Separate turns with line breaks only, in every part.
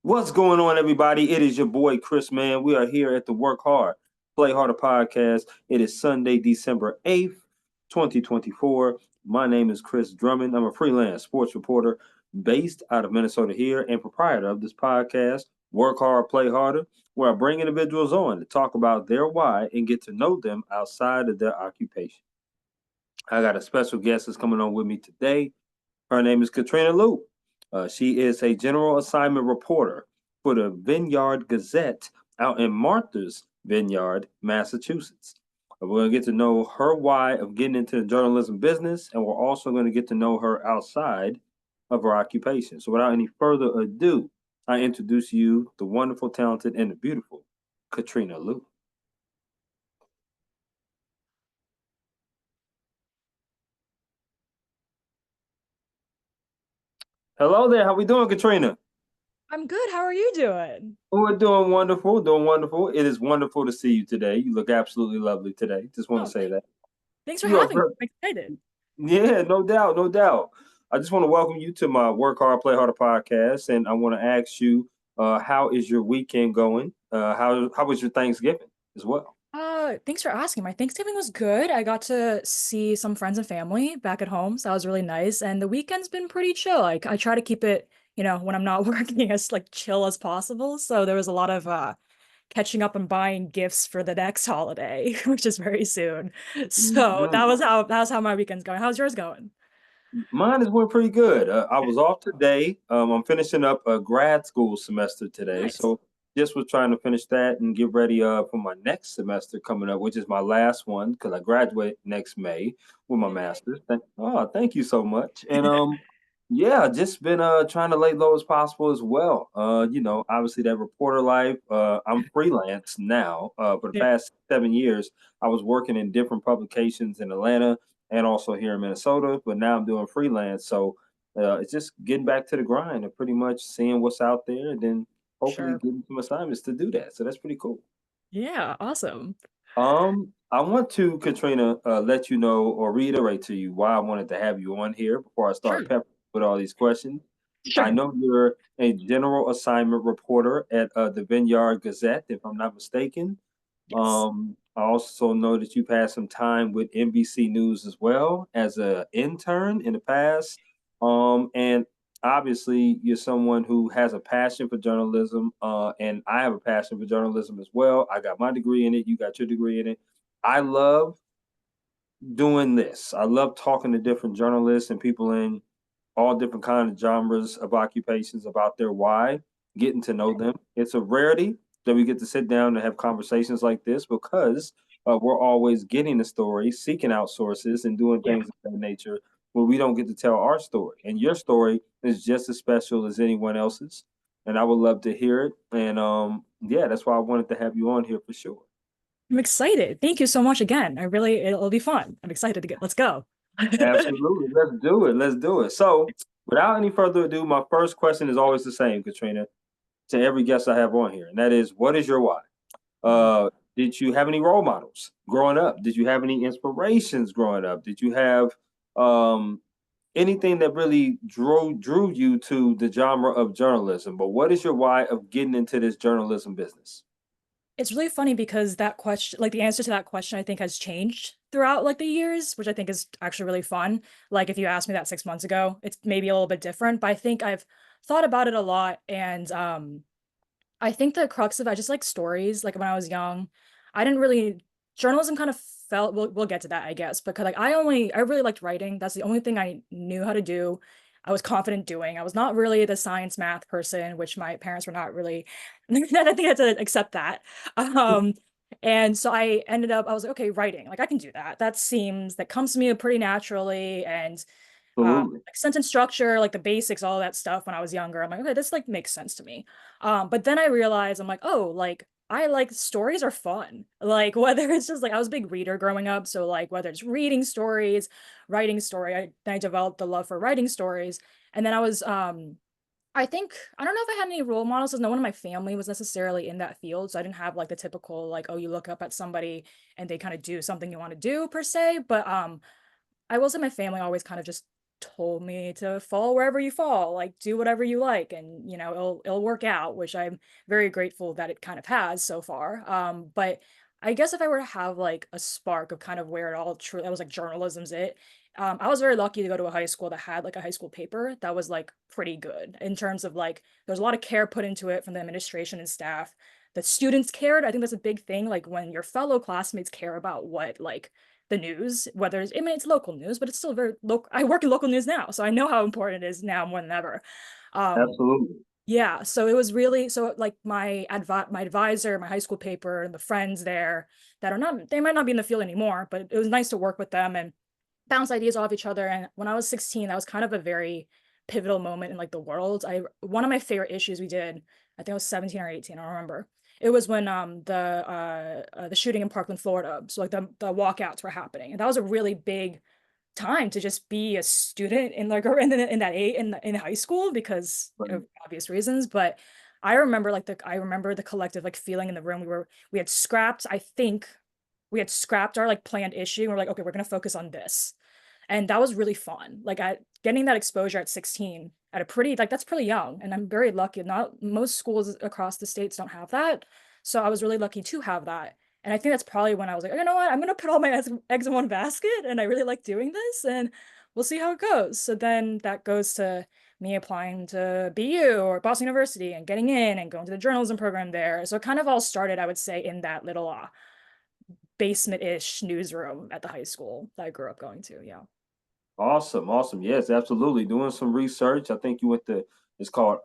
What's going on, everybody? It is your boy Chris, man. We are here at the Work Hard, Play Harder podcast. It is Sunday, December 8th, 2024. My name is Chris Drummond. I'm a freelance sports reporter based out of Minnesota here and proprietor of this podcast, Work Hard, Play Harder, where I bring individuals on to talk about their why and get to know them outside of their occupation. I got a special guest that's coming on with me today. Her name is Katrina Liu. She is a general assignment reporter for the Vineyard Gazette out in Martha's Vineyard, Massachusetts. We're going to get to know her why of getting into the journalism business, and we're also going to get to know her outside of her occupation. So without any further ado, I introduce you the wonderful, talented, and the beautiful Katrina Liu. Hello there. How we doing, Katrina?
I'm good. How are you doing?
We're doing wonderful, doing wonderful. It is wonderful to see you today. You look absolutely lovely today. Just want to
Oh,
say that.
thanks for
You are
having me.
very,
I'm excited.
yeah, no doubt, no doubt. I just want to welcome you to my Work Hard, Play Harder podcast, and I want to ask you, how is your weekend going? How was your Thanksgiving as well?
Thanks for asking. My Thanksgiving was good. I got to see some friends and family back at home, so that was really nice. And the weekend's been pretty chill. Like I try to keep it, when I'm not working as like chill as possible. So there was a lot of catching up and buying gifts for the next holiday, which is very soon. So
Mhm.
that was how my weekend's going. How's yours going?
Mine is going pretty good. I was off today. I'm finishing up a grad school semester today,
Nice.
so just was trying to finish that and get ready for my next semester coming up, which is my last one because I graduate next May with my
Yay.
master's. Thank you so much. And yeah, just been trying to lay low as possible as well. Obviously that reporter life. I'm freelance now. For the
Yeah,
past 7 years, I was working in different publications in Atlanta and also here in Minnesota. But now I'm doing freelance, so it's just getting back to the grind and pretty much seeing what's out there, and then hopefully
sure.
getting some assignments to do that. So that's pretty cool.
Yeah, awesome.
I want to, Katrina, let you know or reiterate to you why I wanted to have you on here before I start
Sure.
peppering with all these questions. I
Sure.
know you're a general assignment reporter at the Vineyard Gazette, if I'm not mistaken.
Yes.
I also know that you've had some time with NBC News as well as an intern in the past. And obviously, you're someone who has a passion for journalism, and I have a passion for journalism as well. I got my degree in it. You got your degree in it. I love doing this. I love talking to different journalists and people in all different kind of genres of occupations about their why, getting to know them. It's a rarity that we get to sit down and have conversations like this because we're always getting the story, seeking out sources, and doing
Yeah.
things of that nature where we don't get to tell our story. And your story is just as special as anyone else's. And I would love to hear it. And yeah, that's why I wanted to have you on here for sure.
I'm excited. Thank you so much again. It'll be fun. I'm excited to let's go.
Absolutely. Let's do it. Let's do it. So, without any further ado, my first question is always the same, Katrina, to every guest I have on here, and that is, what is your why?
Mm.
Did you have any role models growing up? Did you have any inspirations growing up? Did you have um, anything that really drew you to the genre of journalism? But what is your why of getting into this journalism business?
It's really funny because that question, like the answer to that question, I think has changed throughout like the years, which I think is actually really fun. Like if you asked me that 6 months ago, it's maybe a little bit different, but I think I've thought about it a lot. And I think the crux of it, I just like stories. Like when I was young, I didn't really journalism kind of felt we'll get to that, I guess, because like I really liked writing. That's the only thing I knew how to do. I was confident doing. I was not really the science math person, which my parents were not really. I think I had to accept that. Um, and so I ended up, I was like, okay, writing, like I can do that. That comes to me pretty naturally. And
Absolutely.
like sentence structure, like the basics, all that stuff when I was younger. I'm like, okay, this like makes sense to me. But then I realized I'm like, oh, like I like stories are fun. Like whether it's just like I was a big reader growing up, so like whether it's reading stories, writing story, then I developed the love for writing stories. And then I think I don't know if I had any role models because no one in my family was necessarily in that field. So I didn't have like the typical like, oh, you look up at somebody and they kind of do something you want to do per se. But I will say my family always kind of just told me to fall wherever you fall, like do whatever you like, and it'll work out, which I'm very grateful that it kind of has so far. But I guess if I were to have like a spark of kind of where it all true, that was like journalism's it. I was very lucky to go to a high school that had like a high school paper that was like pretty good in terms of like there's a lot of care put into it from the administration and staff. The students cared. I think that's a big thing. Like when your fellow classmates care about what like the news, whether it's, I mean, it's local news, but it's still very local. I work in local news now, so I know how important it is now more than ever. Um,
Absolutely.
yeah, so it was really so like my advisor, my high school paper, and the friends there that are not they might not be in the field anymore, but it was nice to work with them and bounce ideas off each other. And when I was 16, that was kind of a very pivotal moment in like the world. I One of my favorite issues we did, I think I was 17 or 18, I don't remember. It was when the shooting in Parkland, Florida. So like the walkouts were happening. And that was a really big time to just be a student in like or in that in high school because
Right.
of obvious reasons. But I remember the collective like feeling in the room. We had scrapped, I think we had scrapped our like planned issue. And we're like, okay, we're gonna focus on this. And that was really fun. Like getting that exposure at 16 at a pretty like that's pretty young. And I'm very lucky. Not most schools across the states don't have that. So I was really lucky to have that. And I think that's probably when I was like, you know what, I'm gonna put all my eggs in one basket. And I really like doing this and we'll see how it goes. So then that goes to me applying to BU or Boston University and getting in and going to the journalism program there. So it kind of all started, I would say, in that little basement-ish newsroom at the high school that I grew up going to. Yeah.
Awesome, awesome. Yes, absolutely. Doing some research. I think you went to it's called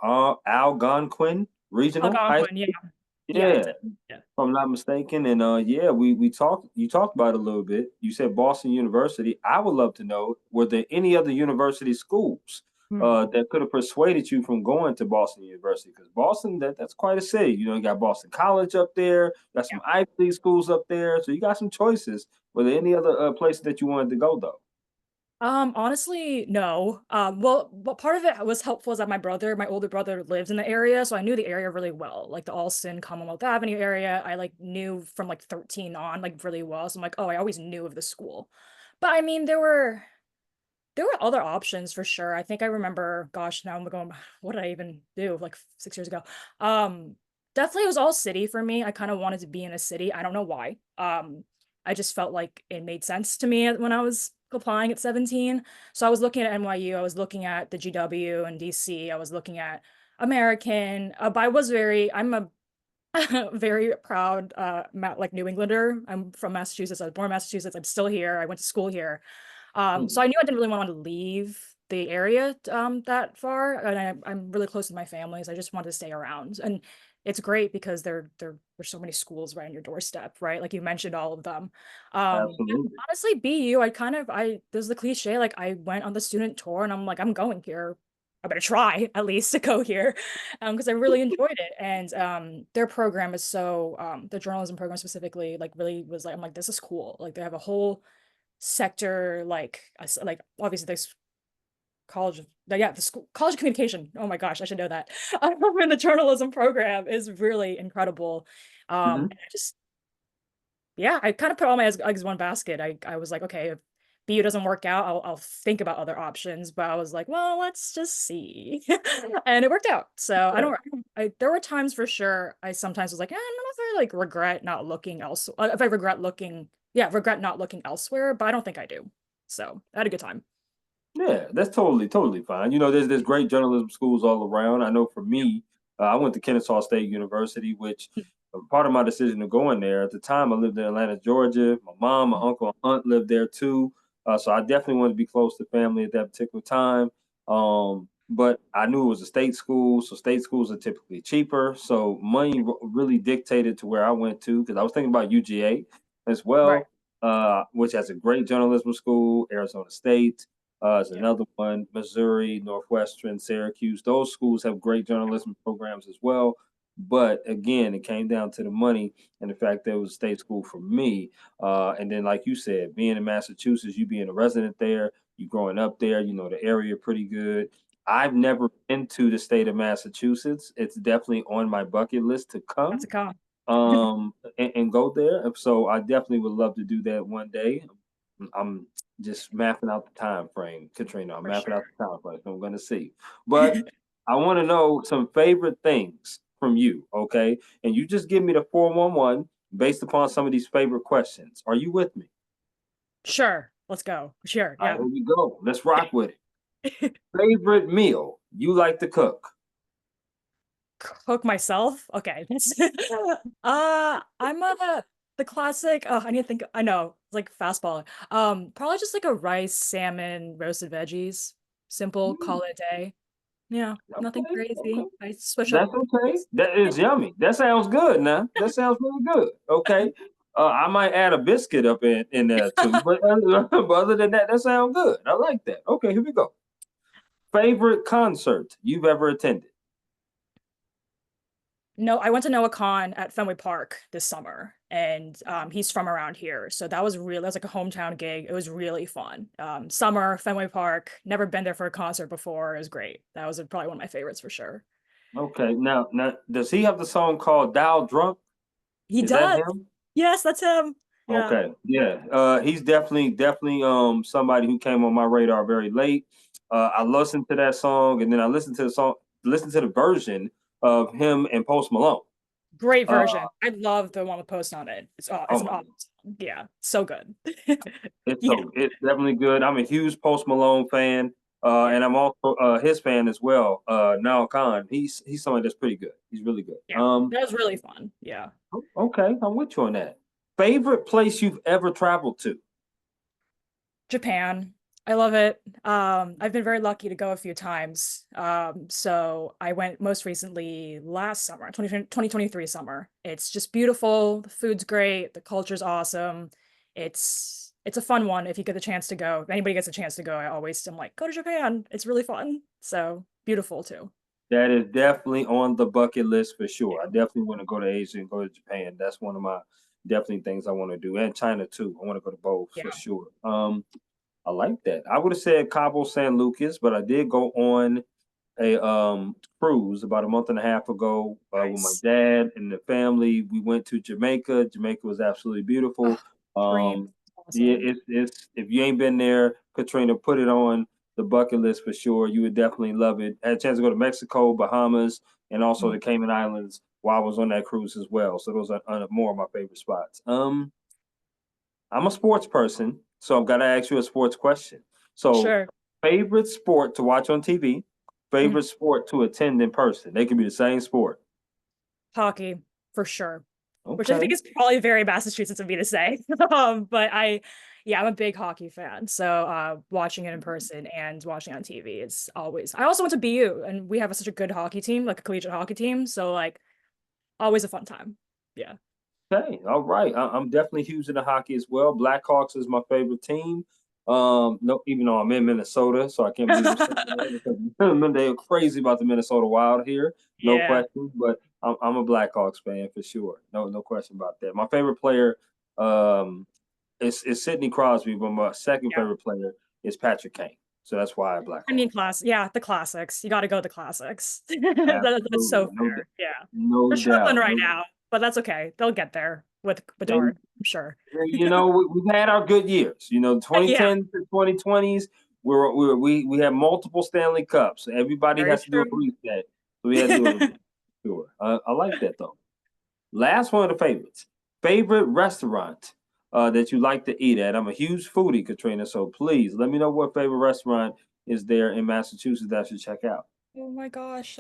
Algonquin Regional High
Algonquin, yeah.
School.
Yeah,
Yeah,
that's
if
it. Yeah.
I'm not mistaken. And yeah, we talked you talked about it a little bit. You said Boston University. I would love to know, were there any other university schools
Hmm.
that could have persuaded you from going to Boston University? Because Boston, that's quite a city. You know, you got Boston College up there, you got some Ivy League schools up there, so you got some choices. Were there any other places that you wanted to go though?
Honestly, no. Well, what part of it was helpful is that my older brother lives in the area, so I knew the area really well, like the Alston, Commonwealth Avenue area. I like knew from like 13 on, like really well. So I'm like, oh, I always knew of the school. But I mean, there were other options for sure. I think I remember, gosh, now I'm going, what did I even do like 6 years ago? Um, Definitely it was all city for me. I kind of wanted to be in a city. I don't know why. I just felt like it made sense to me when I was applying at 17. So I was looking at NYU, I was looking at the GW and DC, I was looking at American, but I'm a very proud like New Englander. I'm from Massachusetts. I was born in Massachusetts. I'm still here. I went to school here. So
Mhm.
I knew I didn't really want to leave the area that far, and I'm really close with my families. I just wanted to stay around, and it's great because there's so many schools right on your doorstep, right? Like you mentioned all of them. And
Absolutely.
honestly, BU, there's the cliche, like I went on the student tour, and I'm like, I'm going here. I better try at least to go here, because I really enjoyed it, and their program is so the journalism program specifically, like really was like, I'm like, this is cool. Like they have a whole sector like obviously there's college of yeah the school college of communication, oh my gosh, I should know that. And the journalism program is really incredible. And I just yeah, I kind of put all my eggs in one basket. I was like, okay, if BU doesn't work out, I'll think about other options, but I was like, well, let's just see. And it worked out. So there were times for sure I sometimes was like, I don't know if I like regret not looking else if I regret looking yeah, regret not looking elsewhere, but I don't think I do. So I had a good time.
Yeah, that's totally fine. You know, there's great journalism schools all around. I know for me, I went to Kennesaw State University, which part of my decision to go in there at the time, I lived in Atlanta, Georgia. My mom, my uncle, and aunt lived there too. So I definitely wanted to be close to family at that particular time. But I knew it was a state school, so state schools are typically cheaper. So money really dictated to where I went to because I was thinking about UGA as
Right.
well, which has a great journalism school, Arizona State. Is
Yeah.
another one, Missouri, Northwestern, Syracuse. Those schools have great journalism programs as well. But again, it came down to the money and the fact that it was a state school for me. And then, like you said, being in Massachusetts, you being a resident there, you growing up there, you know the area pretty good. I've never been to the state of Massachusetts. It's definitely on my bucket list to
That's
come
a con.
and go there. So I definitely would love to do that one day. I'm just mapping out the time frame, Katrina. I'm
For
mapping out
sure.
the time frame. So I'm gonna see. But I want to know some favorite things from you, okay? And you just give me the 411 based upon some of these favorite questions. Are you with me?
Sure. Let's go. Sure.
All right,
Yeah.
here we go. Let's rock with it. Favorite meal you like to cook?
Cook myself? Okay. I'm the classic. Oh, I need to think. I know, it's like fastball. Probably just like a rice, salmon, roasted veggies. Simple,
Mm,
call it a day. Yeah, nothing
okay, okay.
crazy. I switch up.
That's okay. That is yummy. That sounds good now. That sounds really good. Okay. I might add a biscuit up in there too, but, but other than that, that sounds good. I like that. Okay, here we go. Favorite concert you've ever attended?
No, I went to Noah Khan at Fenway Park this summer, and he's from around here, so that was like a hometown gig. It was really fun. Summer Fenway Park. Never been there for a concert before. It was great. That was probably one of my favorites for sure.
Okay. Now, does he have the song called "Dial Drunk"?
He
Is that
does.
him?
Yes, that's him. Yeah.
Okay. Yeah. He's definitely somebody who came on my radar very late. I listened to that song, and then I listened to the version of him and Post Malone.
Great
Uh,
version. I love the one with Post on it.
oh
It's an
my
awesome song. Yeah, so good. Yeah,
It's definitely good. I'm a huge Post Malone fan,
yeah,
and I'm also his fan as well. Now Khan, he's somebody that's pretty good. He's really good.
yeah. That was really fun. Yeah.
Okay, I'm with you on that. Favorite place you've ever traveled to?
Japan. I love it. I've been very lucky to go a few times. So I went most recently last summer, 2023 summer. It's just beautiful. The food's great. The culture's awesome. It's a fun one if you get the chance to go. If anybody gets a chance to go, I'm like, go to Japan. It's really fun. So beautiful too.
That is definitely on the bucket list for
Yeah.
sure. I definitely want to go to Asia and go to Japan. That's one of my definitely things I want to do, and China too. I want to go to both for
Yeah.
sure. I like that. I would have said Cabo San Lucas, but I did go on a cruise about a month and a half ago with my
Nice.
dad and the family. We went to Jamaica. Jamaica was absolutely beautiful.
Oh, dream.
Um, yeah,
Awesome.
it's if you ain't been there, Katrina, put it on the bucket list for sure. You would definitely love it. I had a chance to go to Mexico, Bahamas, and also
Mm.
the Cayman Islands while I was on that cruise as well. So those are more of my favorite spots. I'm a sports person, so I've got to ask you a sports question. So,
Sure.
favorite sport to watch on TV,
Mm.
favorite sport to attend in person. They can be the same sport.
Hockey, for sure. Which I think
Okay.
is probably very Massachusetts of me to say. But yeah, I'm a big hockey fan. So watching it in person and watching it on TV is always. I also went to BU and we have such a good hockey team, like a collegiate hockey team. So like always a fun time. Yeah.
Okay. All right. I'm definitely huge into hockey as well. Blackhawks is my favorite team. No, even though I'm in Minnesota, so I can't believe I'm saying that because they're crazy about the Minnesota Wild here. No
Yeah.
question. But I'm a Blackhawks fan for sure. No question about that. My favorite player, um, is Sidney Crosby, but my second
Yeah.
favorite player is Patrick Kane. So that's why I
I mean,
Blackhawks.
yeah, the classics. You got to go with the classics. That's
Absolutely,
so fair. Yeah.
no
They're struggling
doubt.
right
No,
now, but that's okay. They'll get there with
they,
Bedard, I'm sure.
we've had our good years.
Yeah,
2010 to 2020s, we had multiple Stanley Cups. Everybody
very
has to do a
true.
reset, so we had to do a reset. Sure, I like that though. Last one of the favorites. Favorite restaurant that you like to eat at? I'm a huge foodie, Katrina. So please let me know what favorite restaurant is there in Massachusetts that I should check out.
Oh my gosh.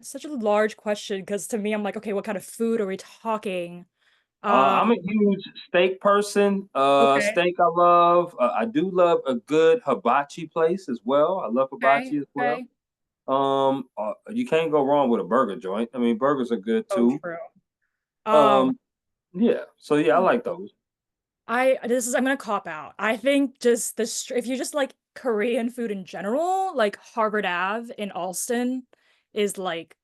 Such a large question because to me, I'm like, okay, what kind of food are we talking?
I'm a
Um,
huge steak person.
okay,
Steak I love. I do love a good hibachi place as well. I love
okay,
hibachi as well.
okay.
You can't go wrong with a burger joint. I mean, burgers are good
So
too.
true. Um,
Um, yeah. So yeah, I like those.
I'm gonna cop out. I think just if you just like Korean food in general, like Harvard Ave in Alston is like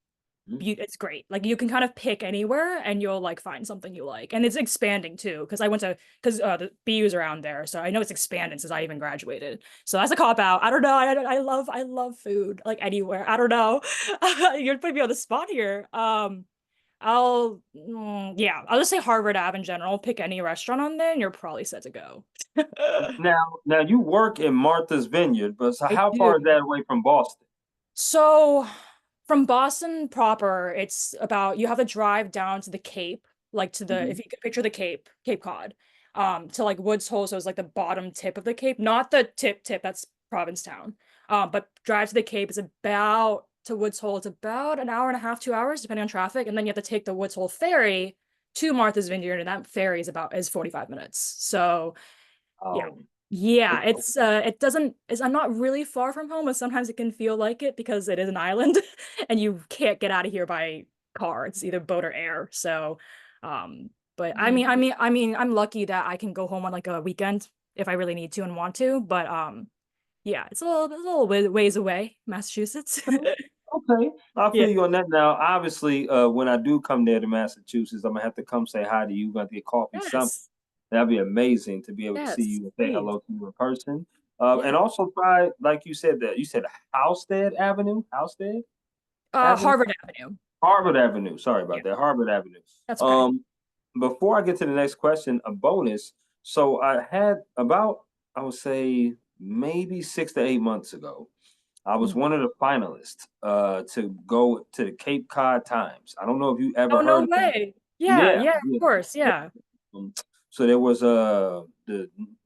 Mhm.
it's great. Like you can kind of pick anywhere and you'll like find something you like. And it's expanding too, because because the BU's around there. So I know it's expanded since I even graduated. So that's a cop out. I don't know. I love food like anywhere. I don't know. You're putting me on the spot here. Yeah, I'll just say Harvard Ave in general. Pick any restaurant on there, and you're probably set to go.
Now you work in Martha's Vineyard, but so
I
how
do.
far is that away from Boston?
So from Boston proper, it's about you have to drive down to the Cape, like to the if
Mhm.
you could picture the Cape, Cape Cod, to like Woods Hole, so it's like the bottom tip of the Cape, not the tip, that's Provincetown. But drive to the Cape is about to Woods Hole, it's about an hour and a half, 2 hours, depending on traffic, and then you have to take the Woods Hole ferry to Martha's Vineyard, and that ferry is 45 minutes. So yeah.
Um,
Yeah,
okay.
it doesn't it's I'm not really far from home, but sometimes it can feel like it because it is an island and you can't get out of here by car. It's either boat or air. So but
Mhm.
I'm lucky that I can go home on like a weekend if I really need to and want to, but yeah, it's a little ways away, Massachusetts.
Okay, I
Yeah.
feel you on that. Now, obviously, when I do come there to Massachusetts, I'm gonna have to come say hi to you. Gonna get coffee, something.
Yes.
That'd be amazing to be able to see
Yes,
you and say
please.
hello to you in person. And
Yeah.
also try, like you said, that you said Halstead Avenue,
Harvard Avenue.
Harvard Avenue. Sorry
Yeah,
about that, Harvard Avenue.
that's okay.
Um, Before I get to the next question, a bonus. So I had about, I would say, maybe 6 to 8 months ago. I was
Mhm.
one of the finalists to go to the Cape Cod Times. I don't know if you ever
Oh, no
heard of that.
way. Yeah,
Yeah,
yeah, of
yeah.
course. Yeah.
Um, so there was the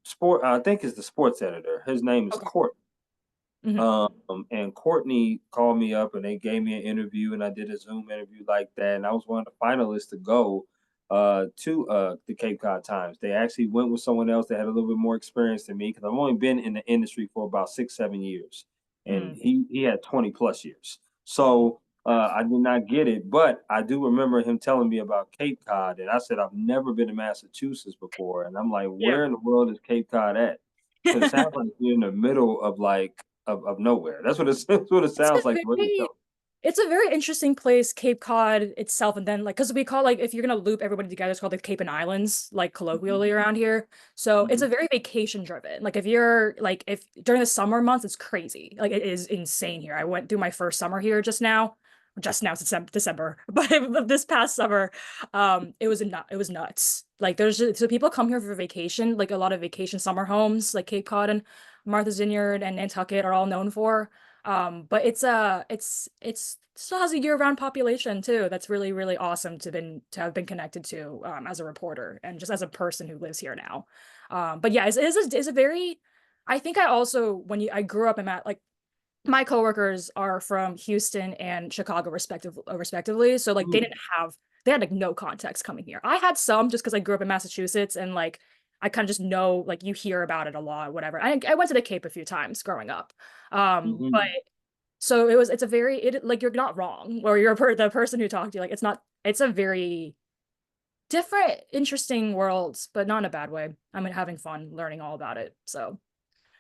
sport. I think is the sports editor. His name is
Okay.
Court.
Mhm.
And Courtney called me up and they gave me an interview and I did a Zoom interview like that. And I was one of the finalists to go to the Cape Cod Times. They actually went with someone else that had a little bit more experience than me because I've only been in the industry for about 6, 7 years. And
Mm.
he had 20 plus years. So I did not get it, but I do remember him telling me about Cape Cod. And I said, I've never been to Massachusetts before. And I'm like,
Yeah.
where in the world is Cape Cod at? Because it sounds like you're in the middle of like of nowhere. That's what it
It's a
sounds like the way you
very
tell
it's a very interesting place, Cape Cod itself, and then like because we call like if you're gonna loop everybody together, it's called the Cape and Islands, like
Mhm,
colloquially around here. So it's
mhm,
a very vacation driven. Like if you're like if during the summer months, it's crazy. Like it is insane here. I went through my first summer here just now it's December, but this past summer, it was nuts. Like so people come here for vacation, like a lot of vacation summer homes, like Cape Cod and Martha's Vineyard and Nantucket are all known for. But it's still has a year-round population too. That's really, really awesome to have been connected to as a reporter and just as a person who lives here now. But yeah, it's a very I think I also I grew up in Matt like my coworkers are from Houston and Chicago respectively. So like
mm,
they had like no context coming here. I had some just because I grew up in Massachusetts and like I kind of just know like you hear about it a lot, whatever. I went to the Cape a few times growing up. But
mhm.
so it's a very it like you're not wrong or the person who talked to you like it's a very different interesting world, but not in a bad way. I'm having fun learning all about it. So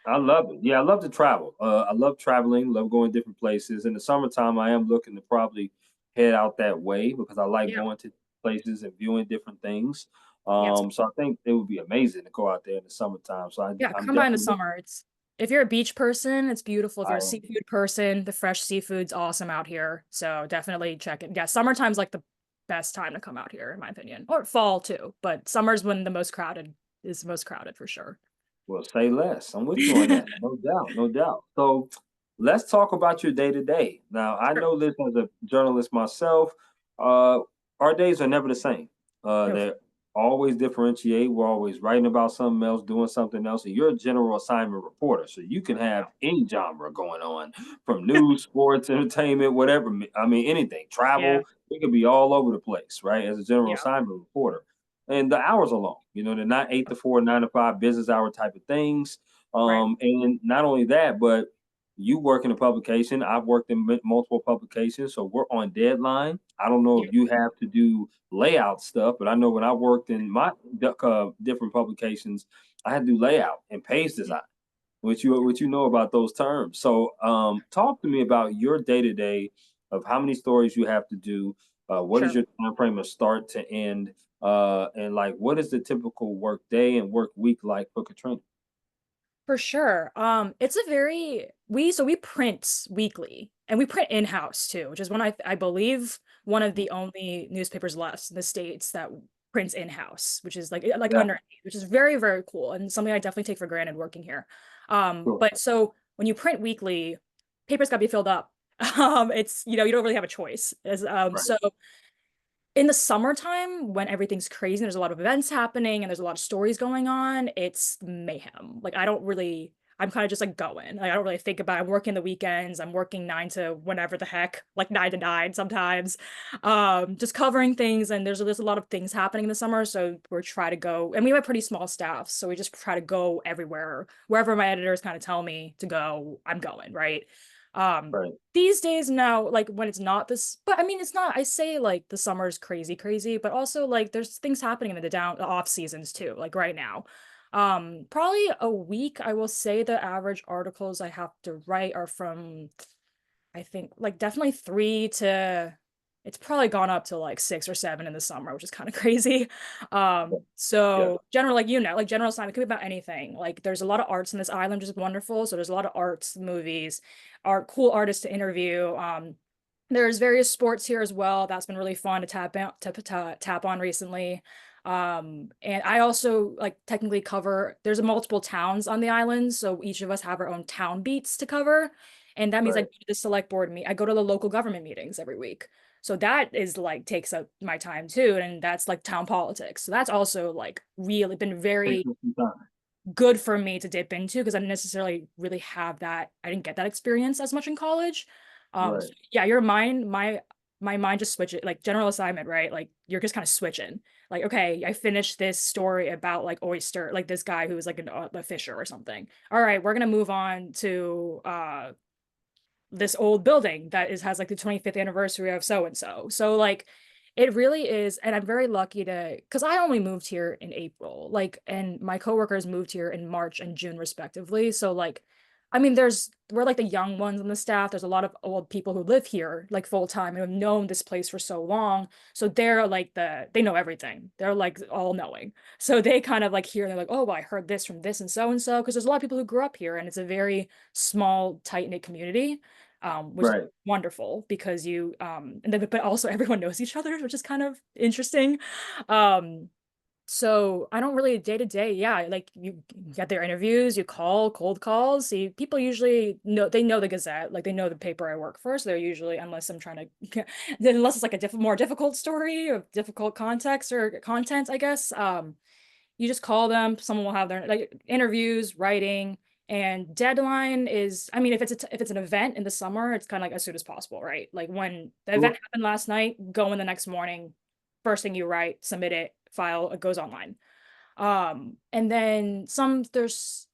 I love it. Yeah, I love to travel. I love traveling, love going different places. In the summertime, I am looking to probably head out that way because I like
yeah,
going to places and viewing different things.
yes.
So I think it would be amazing to go out there in the summertime. So
Yeah,
I'm
come by in the
definitely
summer. It's if you're a beach person, it's beautiful. If you're a
I am.
seafood person, the fresh seafood's awesome out here. So definitely check it. Yeah, summertime's like the best time to come out here, in my opinion. Or fall too, but summer's when the most crowded is most crowded for sure.
Well, say less. I'm with you on that. No doubt, no doubt. So let's talk about your day to day. Now, I
Sure.
know this as a journalist myself. Uh, our days are never the same.
Oof.
They always differentiate. We're always writing about something else, doing something else. And you're a general assignment reporter. So you can
Yeah.
have any genre going on from news, sports, entertainment, whatever. I mean, anything,
Yeah.
travel. It could be all over the place, right? As a general
Yeah.
assignment reporter and the hours are long. You know, they're not 8 to 4, 9 to 5 business hour type of things.
Right.
And not only that, but you work in a publication. I've worked in multiple publications, so we're on deadline. I don't know
Yeah.
if you have to do layout stuff, but I know when I worked in my different publications, I had to do layout and page design. What you know about those terms? So, talk to me about your day to day of how many stories you have to do. What is
Sure.
your time frame of start to end? And like, what is the typical work day and work week like for Katrina?
For sure. It's a very we print weekly and we print in-house too, which is one I believe one of the only newspapers left in the States that prints in-house, which is like
Yeah,
under, which is very, very cool and something I definitely take for granted working here.
sure.
But so when you print weekly, paper's got to be filled up. It's, you know, you don't really have a choice.
Right.
So in the summertime when everything's crazy and there's a lot of events happening and there's a lot of stories going on, it's mayhem. Like I don't really, I'm kind of just like going. Like I don't really think about it. I'm working the weekends. I'm working 9 to whenever the heck, like 9 to 9 sometimes. Just covering things, and there's a lot of things happening in the summer. So we're trying to go, and we have a pretty small staff, so we just try to go everywhere. Wherever my editors kind of tell me to go, I'm going, right? Um,
Right.
these days now, like when it's not this, but I mean, it's not, I say like the summer's crazy, crazy, but also like there's things happening in the off seasons too, like right now. Probably a week, I will say the average articles I have to write are from, I think like definitely 3 to, it's probably gone up to like 6 or 7 in the summer, which is kind of crazy.
Yeah.
So general, like, you know, like general assignment could be about anything. Like there's a lot of arts in this island, which is wonderful. So there's a lot of arts, movies, art, cool artists to interview. There's various sports here as well. That's been really fun to tap on recently. And I also like technically cover, there's multiple towns on the island, so each of us have our own town beats to cover. And that means I
Right.
go to the select board meet. I go to the local government meetings every week. So that is like takes up my time too. And that's like town politics. So that's also like really been
Takes
very
us some time.
good for me to dip into because I didn't necessarily really have that. I didn't get that experience as much in college. So
Right.
yeah, your mind, my mind just switches like general assignment, right? Like you're just kind of switching. Like, okay, I finished this story about like oyster, like this guy who was like a fisher or something. All right, we're gonna move on to this old building that has like the 25th anniversary of so and so. So like it really is, and I'm very lucky to because I only moved here in April, like, and my coworkers moved here in March and June respectively. So like, I mean, we're like the young ones on the staff. There's a lot of old people who live here like full time and have known this place for so long. So they're like they know everything. They're like all knowing. So they kind of like hear and they're like, oh, well, I heard this from this and so because there's a lot of people who grew up here and it's a very small, tight-knit community, which is
Right.
wonderful because and then but also everyone knows each other, which is kind of interesting. Um, so I don't really day to day, yeah, like you get their interviews, you call cold calls. See, people usually know they know the Gazette, like they know the paper I work for, so they're usually unless I'm trying to unless it's like a more difficult story or difficult context or content, I guess. You just call them, someone will have their like interviews, writing, and deadline is, I mean, if it's an event in the summer, it's kind of like as soon as possible, right? Like when the event
Sure.
happened last night, go in the next morning, first thing you write, submit it, file, it goes online. And then there's,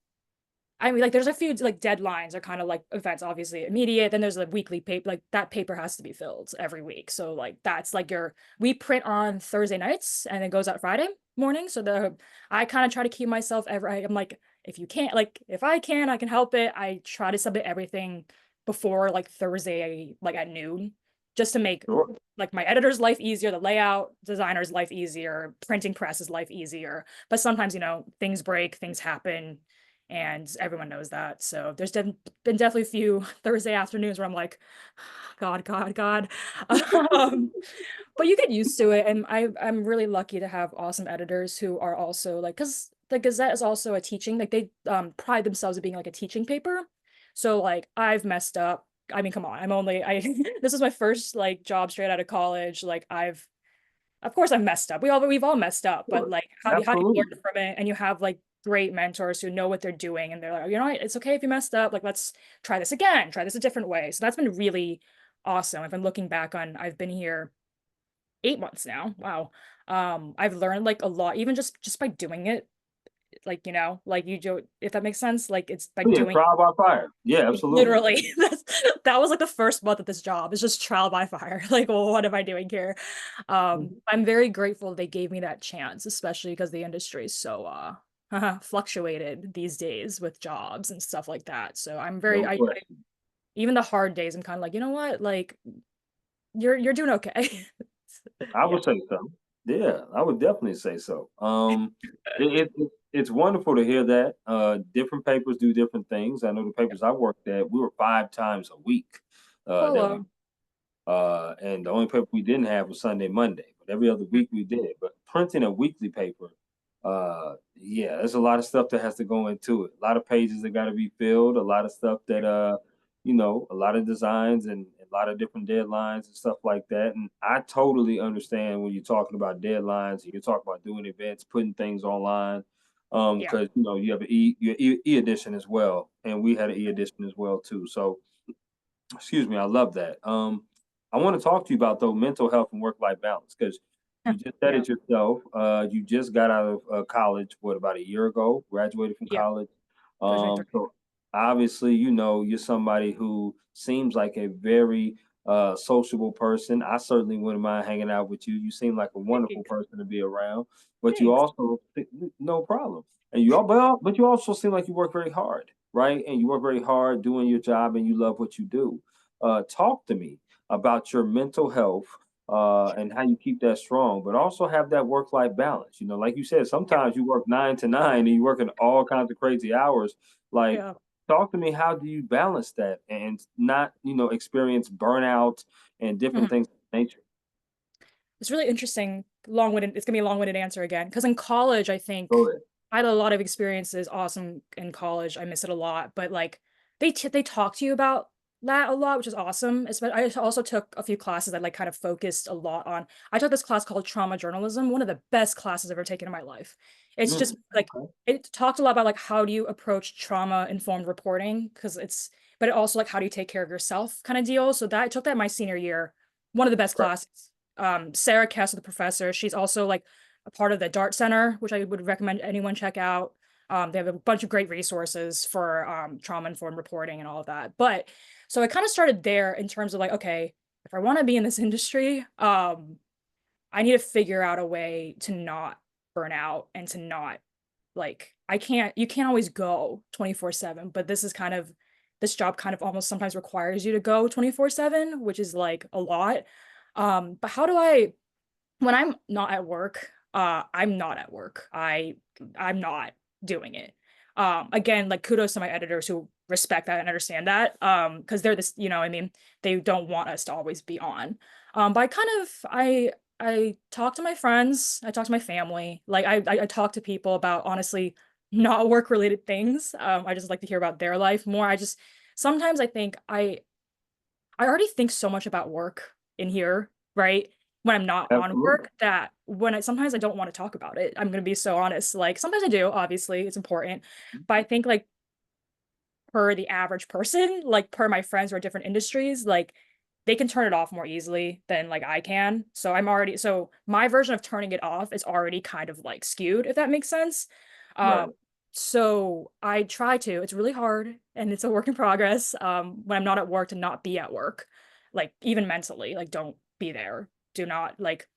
I mean, like there's a few like deadlines are kind of like events, obviously immediate. Then there's a weekly paper, like that paper has to be filled every week. So like that's like we print on Thursday nights and it goes out Friday morning. So I kind of try to keep myself I'm like, if you can't, like if I can, I can help it. I try to submit everything before like Thursday, like at noon, just to make
Sure.
like my editor's life easier, the layout designer's life easier, printing press's life easier. But sometimes, you know, things break, things happen, and everyone knows that. So there's been definitely a few Thursday afternoons where I'm like, God, God, God. Um, but you get used to it, and I'm really lucky to have awesome editors who are also like, because the Gazette is also a teaching, like they pride themselves as being like a teaching paper. So like I've messed up. I mean, come on, I this is my first like job straight out of college. Like of course I've messed up. We've all messed up, but
Sure.
like how do you
Absolutely.
learn from it? And you have like great mentors who know what they're doing and they're like, you know what, it's okay if you messed up. Like let's try this again, try this a different way. So that's been really awesome. I've been looking back on I've been here 8 months now. Wow. I've learned like a lot, even just by doing it. Like, you know, like you do, if that makes sense. Like it's by
Yeah.
doing
Trial by fire. Yeah.
like,
Absolutely.
literally, that was like the first month of this job. It's just trial by fire. Like, well, what am I doing here?
Mhm.
I'm very grateful they gave me that chance, especially because the industry is so fluctuated these days with jobs and stuff like that. So I'm very
No question.
even the hard days, I'm kind of like, you know what? Like you're doing okay.
I
Yeah.
would say so. Yeah, I would definitely say so. It's wonderful to hear that. Different papers do different things. I know the papers I worked at, we were 5 times a week that we
Hello.
and the only paper we didn't have was Sunday, Monday, but every other
Mm,
week we did. But printing a weekly paper, yeah, there's a lot of stuff that has to go into it. A lot of pages that got to be filled. A lot of stuff that a lot of designs and a lot of different deadlines and stuff like that. And I totally understand when you're talking about deadlines and you're talking about doing events, putting things online.
yeah.
Because you have your edition as well, and we had an edition as well too. So excuse me, I love that. I want to talk to you about though mental health and work life balance because you just said
Yeah.
it yourself. You just got out of college, what about a year ago? Graduated from
Yeah.
college.
2023.
So obviously, you're somebody who seems like a very sociable person. I certainly wouldn't mind hanging out with you. You seem like a wonderful
Thanks.
person to be around, but you
Thanks.
also no problem. And you all, but you also seem like you work very hard, right? And you work very hard doing your job, and you love what you do. Talk to me about your mental health and how you keep that strong, but also have that work life balance. Like you said,
Yeah.
sometimes you work 9 to 9 and you work in all kinds of crazy hours. Like,
Yeah.
talk to me. How do you balance that and not, experience burnout and different
Mhm.
things of that nature?
It's really interesting, long-winded it's gonna be a long-winded answer again. Because in college, I
Go
think
ahead.
I had a lot of experiences, awesome in college, I miss it a lot, but, like, they talk to you about that a lot, which is awesome. I also took a few classes that, like, kind of focused a lot on I took this class called trauma journalism, one of the best classes I've ever taken in my life. It's just, like
Okay.
it talked a lot about, like, how do you approach trauma-informed reporting, because it's but it also, like, how do you take care of yourself kinda deal, so that I took that my senior year, one of the best
Right.
classes. Sarah Kessler, the professor, she's also like a part of the Dart Center, which I would recommend anyone check out. They have a bunch of great resources for trauma informed reporting and all of that. But so I kind of started there in terms of like, okay, if I want to be in this industry, I need to figure out a way to not burn out and to not like you can't always go 24/7, but this job kind of almost sometimes requires you to go 24/7, which is like a lot. But how do I when I'm not at work, I'm not at work. I'm not doing it. Again, like kudos to my editors who respect that and understand that. Because they're this, I mean, they don't want us to always be on. But I talk to my friends, I talk to my family, like I talk to people about honestly not work related things. I just like to hear about their life more. Sometimes I think I already think so much about work in here, right? When I'm not on
Absolutely.
work that when I sometimes I don't wanna talk about it. I'm gonna be so honest. Like, sometimes I do, obviously, it's important. But I think, like, per the average person, like, per my friends who are different industries, like, they can turn it off more easily than, like, I can. So my version of turning it off is already kind of, like, skewed, if that makes sense. Um,
Right.
so I try to. It's really hard, and it's a work in progress, when I'm not at work to not be at work, like, even mentally, like, don't be there. Do not like,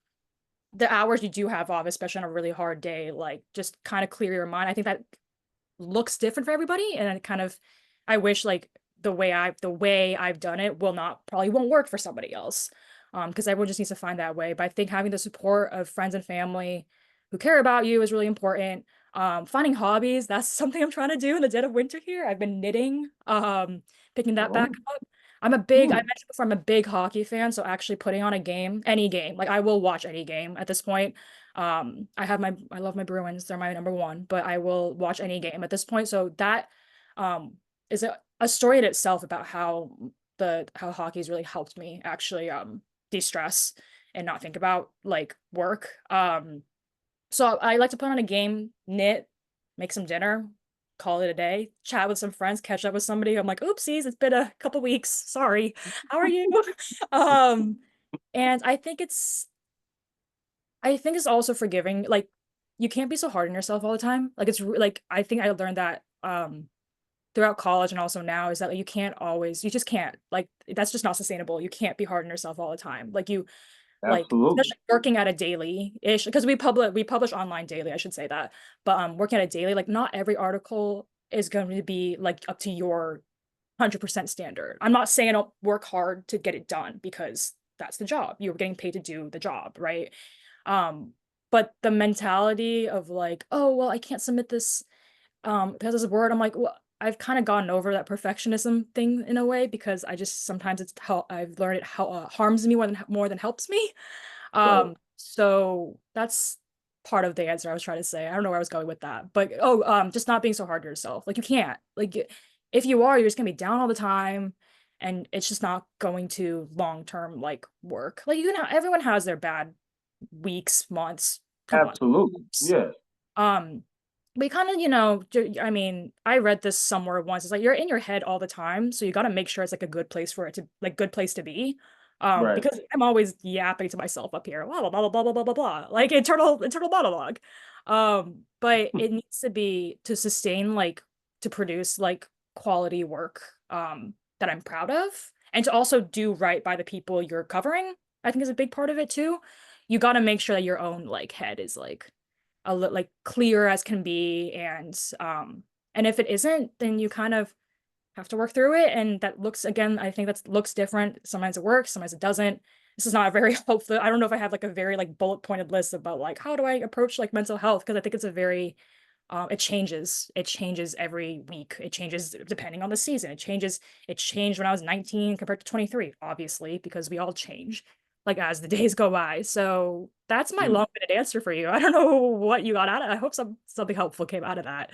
the hours you do have off, especially on a really hard day, like, just kinda clear your mind. I think that looks different for everybody, and it kind of I wish, like, the way I've done it will not probably won't work for somebody else, because everyone just needs to find that way, but I think having the support of friends and family who care about you is really important. Finding hobbies, that's something I'm trying to do in the dead of winter here. I've been knitting, picking that back
Oh,
up. I
hmm.
mentioned before, I'm a big hockey fan, so actually putting on a game, any game, like, I will watch any game at this point. I love my Bruins, they're my number 1, but I will watch any game at this point, so that, is a story in itself about how hockey's really helped me actually, de-stress and not think about, like, work. So I like to put on a game, knit, make some dinner, call it a day, chat with some friends, catch up with somebody. I'm like, oopsies, it's been a couple weeks. Sorry. How are you? Um, and I think it's also forgiving. Like, you can't be so hard on yourself all the time. Like, like, I think I learned that throughout college and also now is that like, you just can't. Like, that's just not sustainable. You can't be hard on yourself all the time. Like,
Absolutely.
especially working at a daily-ish because we publish online daily, I should say that. But, working at a daily, like, not every article is going to be, like, up to your 100% standard. I'm not saying don't work hard to get it done because that's the job. You're getting paid to do the job, right? but the mentality of like, oh, well, I can't submit this because it's a word, I'm like, well, I've kind of gotten over that perfectionism thing in a way because I just sometimes it's how I've learned it how harms me more than helps me.
Right.
So that's part of the answer I was trying to say. I don't know where I was going with that, but oh, just not being so hard to yourself. Like you can't. If you are, you're just gonna be down all the time, and it's just not going to long term like work. Like everyone has their bad weeks, months. Come on.
Absolutely. Yes.
Um, we kind of, I mean, I read this somewhere once. It's like you're in your head all the time, so you got to make sure it's like a good place for it to like good place to be.
Right.
Because I'm always yapping to myself up here, blah blah blah blah blah blah blah blah, like internal monologue. But it needs to be to sustain like to produce like quality work that I'm proud of, and to also do right by the people you're covering. I think is a big part of it too. You got to make sure that your own like head is like like clear as can be, and if it isn't, then you kind of have to work through it, and that looks again, I think that looks different. Sometimes it works, sometimes it doesn't. This is not a very hopeful. I don't know if I have like a very like bullet pointed list about like how do I approach like mental health, because I think it's a very it changes every week, it changes depending on the season, it changed when I was 19 compared to 23, obviously, because we all change like as the days go by. So that's my
Mm.
long-winded answer for you. I don't know what you got out of it. I hope something helpful came out of that.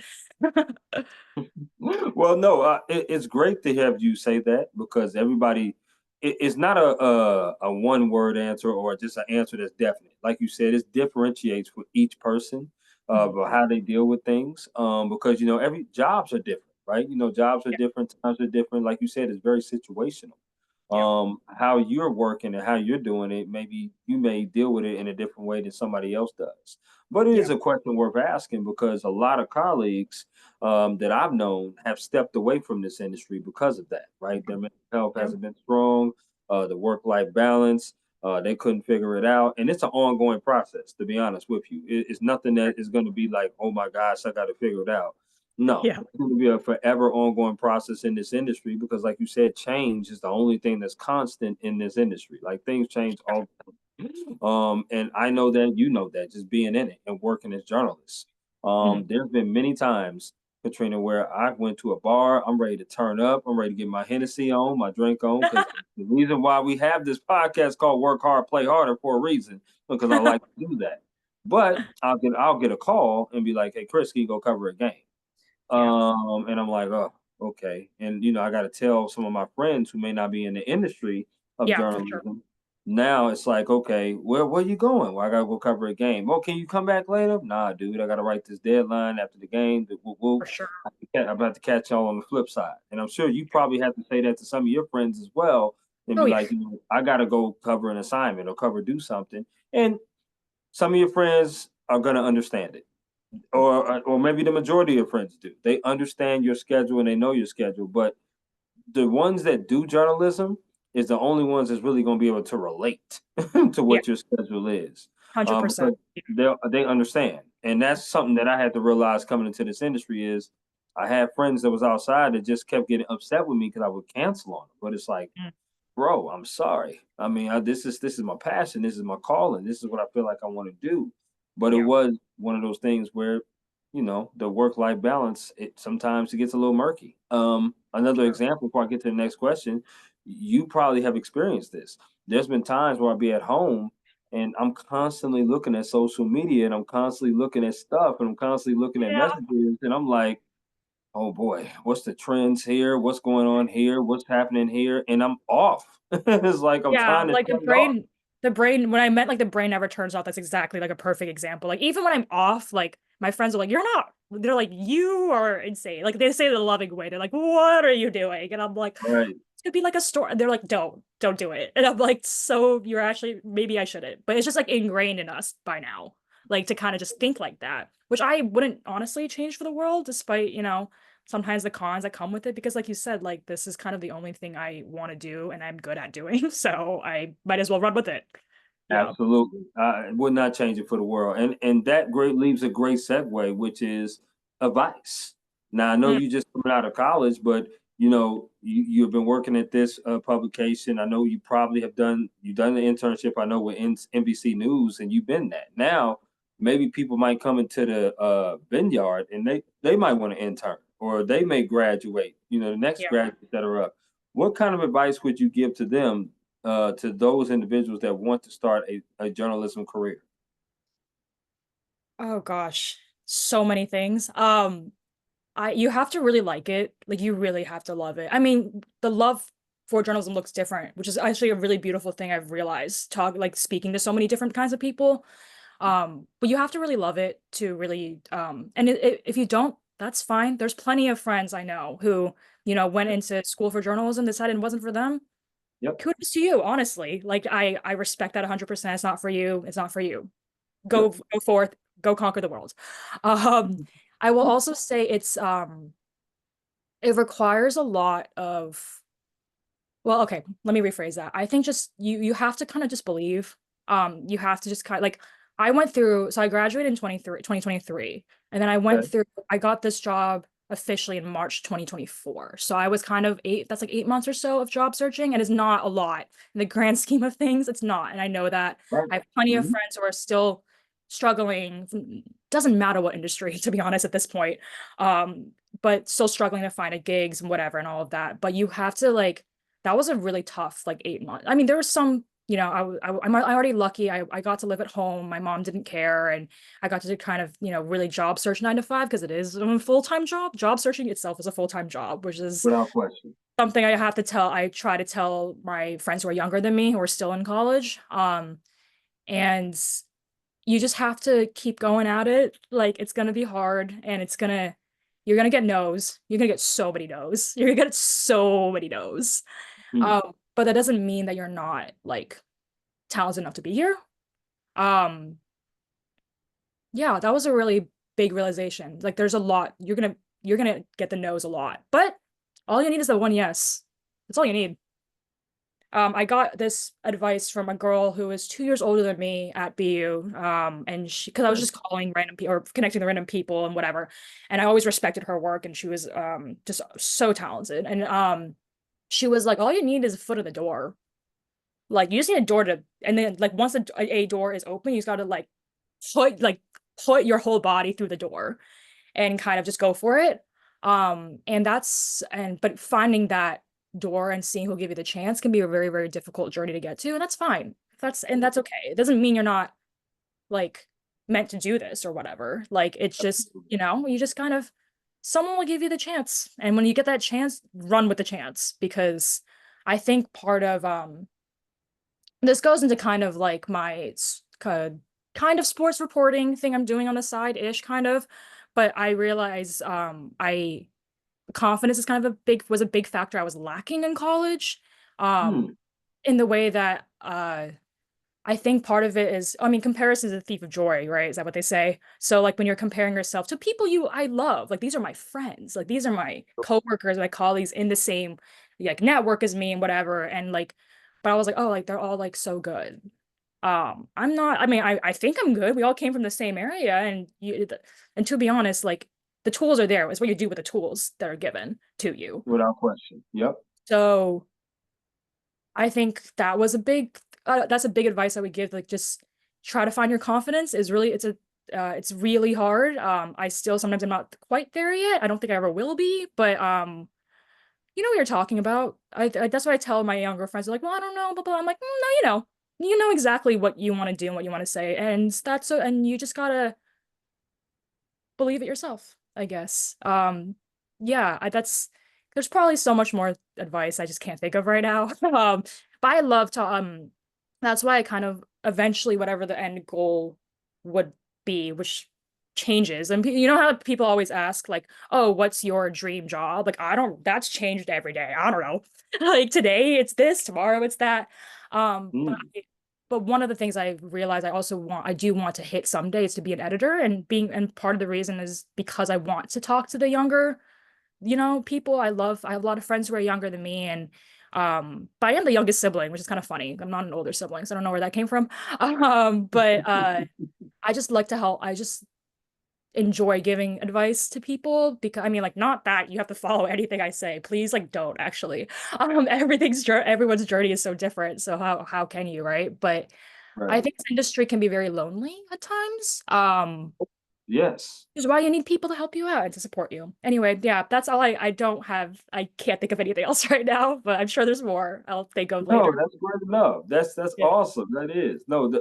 Well, no, it's great to have you say that because everybody, it's not a one word answer or just an answer that's definite. Like you said, it differentiates for each person
Mhm.
about how they deal with things. Because every jobs are different, right? Jobs are
Yeah,
different, times are different. Like you said, it's very situational.
yeah,
How you're working and how you're doing it, maybe you may deal with it in a different way than somebody else does. But it
yeah,
is a question worth asking because a lot of colleagues that I've known have stepped away from this industry because of that, right? Their mental health
yeah,
hasn't been strong, the work life balance, they couldn't figure it out. And it's an ongoing process, to be honest with you. It's nothing that is going to be like, oh my gosh, I got to figure it out. No,
yeah,
it's going to be a forever ongoing process in this industry because, like you said, change is the only thing that's constant in this industry. Like things change all the time. And I know that you know that just being in it and working as journalists.
mhm.
There's been many times, Katrina, where I went to a bar, I'm ready to turn up, I'm ready to get my Hennessy on, my drink on, because the reason why we have this podcast called Work Hard, Play Harder for a reason, because I like to do that. But I'll get a call and be like, hey Chris, can you go cover a game?
Yeah,
And I'm like, oh, okay. And I got to tell some of my friends who may not be in the industry of
yeah, for sure,
journalism. Now it's like, okay, where you going? Well, I gotta go cover a game. Oh, can you come back later? Nah, dude, I gotta write this deadline after the game.
for sure.
I'm about to catch y'all on the flip side. And I'm sure you probably have to say that to some of your friends as well, and
Oh
be
yeah,
like, I gotta go cover an assignment or do something. And some of your friends are gonna understand it or maybe the majority of friends do. They understand your schedule and they know your schedule, but the ones that do journalism is the only ones that's really going to be able to relate to
yeah,
what your schedule is,
100%.
because they understand, and that's something that I had to realize coming into this industry is I had friends that was outside that just kept getting upset with me because I would cancel on them, but it's like,
Mm,
bro, I'm sorry. I mean, this is my passion. This is my calling. This is what I feel like I want to do. But it
yeah,
was one of those things where, the work life balance. It sometimes it gets a little murky. Another
sure.
example before I get to the next question, you probably have experienced this. There's been times where I'll be at home and I'm constantly looking at social media and I'm constantly looking at stuff and I'm constantly looking at
Yeah,
messages and I'm like, oh boy, what's the trends here? What's going on here? What's happening here? And I'm off. It's like I'm
yeah,
trying to
like
shut it off.
the brain when I meant like the brain never turns off, that's exactly like a perfect example. Like even when I'm off, like my friends are like, "You're not." They're like, "You are insane." Like they say it in a loving way. They're like, "What are you doing?" And I'm like,
Right.
"It's gonna be like a store." They're like, don't do it." And I'm like, "So you're actually maybe I shouldn't." But it's just like ingrained in us by now, like to kind of just think like that, which I wouldn't honestly change for the world, despite sometimes the cons that come with it, because like you said, like this is kind of the only thing I want to do and I'm good at doing, so I might as well run with it. Yeah,
Absolutely. I would not change it for the world. And that great leaves a great segue, which is advice. Now I know
mm,
you just coming out of college, but you've been working at this publication. I know you probably have done the internship. I know with NBC News, and you've been that. Now maybe people might come into the vineyard and they might want to intern or they may graduate, the next
Yeah.
graduates that are up. What kind of advice would you give to them, to those individuals that want to start a journalism career?
Oh gosh, so many things. You have to really like it. Like you really have to love it. I mean, the love for journalism looks different, which is actually a really beautiful thing I've realized, speaking to so many different kinds of people. But you have to really love it to really and if you don't, that's fine. There's plenty of friends I know who, went into school for journalism, decided it wasn't for them.
Yep.
Kudos to you, honestly. Like I respect that 100%. It's not for you. It's not for you.
Yep.
Go forth, go conquer the world. Um, I will also say it requires a lot of, well, okay, let me rephrase that. I think just you have to kind of just believe. You have to just kind of like I went through, so I graduated in 2023, and then
Okay.
I got this job officially in March 2024. So I was kind of that's like 8 months or so of job searching, and it's not a lot in the grand scheme of things. It's not. And I know that
Right.
I have plenty of
Mhm.
friends who are still struggling. Doesn't matter what industry, to be honest, at this point. Um, but still struggling to find a gigs and whatever and all of that. But you have to like that was a really tough like 8 months. I mean, there was some, I'm already lucky. I got to live at home. My mom didn't care, and I got to kind of, really job search 9 to 5 because it is a full-time job. Job searching itself is a full-time job, which is
Without question.
something I try to tell my friends who are younger than me who are still in college. And you just have to keep going at it. Like it's gonna be hard, and you're gonna get no's. You're gonna get so many no's. You're gonna get so many no's.
Hmm.
But that doesn't mean that you're not like talented enough to be here. Um, yeah, that was a really big realization. Like there's a lot. You're gonna get the no's a lot. But all you need is the one yes. That's all you need. I got this advice from a girl who is 2 years older than me at BU. And because I was
Okay.
just calling random people or connecting to random people and whatever. And I always respected her work, and she was just so talented. And she was like, all you need is a foot in the door. Like you just need a door to, and then like once a door is open, you just gotta put like put your whole body through the door and kind of just go for it. But finding that door and seeing who'll give you the chance can be a very, very difficult journey to get to, and that's fine. That's okay. It doesn't mean you're not like meant to do this or whatever. Like it's just, you just kind of someone will give you the chance. And when you get that chance, run with the chance because I think part of this goes into kind of like my kind of sports reporting thing I'm doing on the side ish kind of, but I realize I confidence is kind of a big factor I was lacking in college.
Hmm.
In the way that I think part of it is, I mean, comparison is a thief of joy, right? Is that what they say? So like when you're comparing yourself to people I love, like these are my friends, like these are my coworkers, my colleagues in the same like network as me and whatever. And like, but I was like, oh, like they're all like so good. I'm not, I mean, I think I'm good. We all came from the same area and to be honest, like the tools are there. It's what you do with the tools that are given to you.
Without question. Yep.
So I think that's a big advice I would give. Like, just try to find your confidence is really, it's really hard. I still, sometimes I'm not quite there yet. I don't think I ever will be, but, you know what you're talking about. That's what I tell my younger friends. They're like, well, I don't know, blah, blah. I'm like, no, you know exactly what you want to do and what you want to say. And you just gotta believe it yourself, I guess. Yeah, there's probably so much more advice I just can't think of right now. But I love to that's why I kind of eventually whatever the end goal would be, which changes. And you know how people always ask like, "Oh, what's your dream job?" Like, I don't that's changed every day. I don't know. Like today it's this, tomorrow it's that. Um, but
Hmm.
but one of the things I realize I do want to hit someday is to be an editor and part of the reason is because I want to talk to the younger, people I have a lot of friends who are younger than me and but I am the youngest sibling, which is kind of funny. I'm not an older sibling, so I don't know where that came from. But I just like to help. I just enjoy giving advice to people because I mean like not that you have to follow anything I say. Please like don't actually. Everyone's journey is so different. So how can you, right? But I
Right.
think this industry can be very lonely at times.
Yes.
Which is why you need people to help you out and to support you. Anyway, yeah, that's all I don't have. I can't think of anything else right now, but I'm sure there's more I'll think of
No,
later.
that's great enough. That's
Yeah.
awesome. That is. No,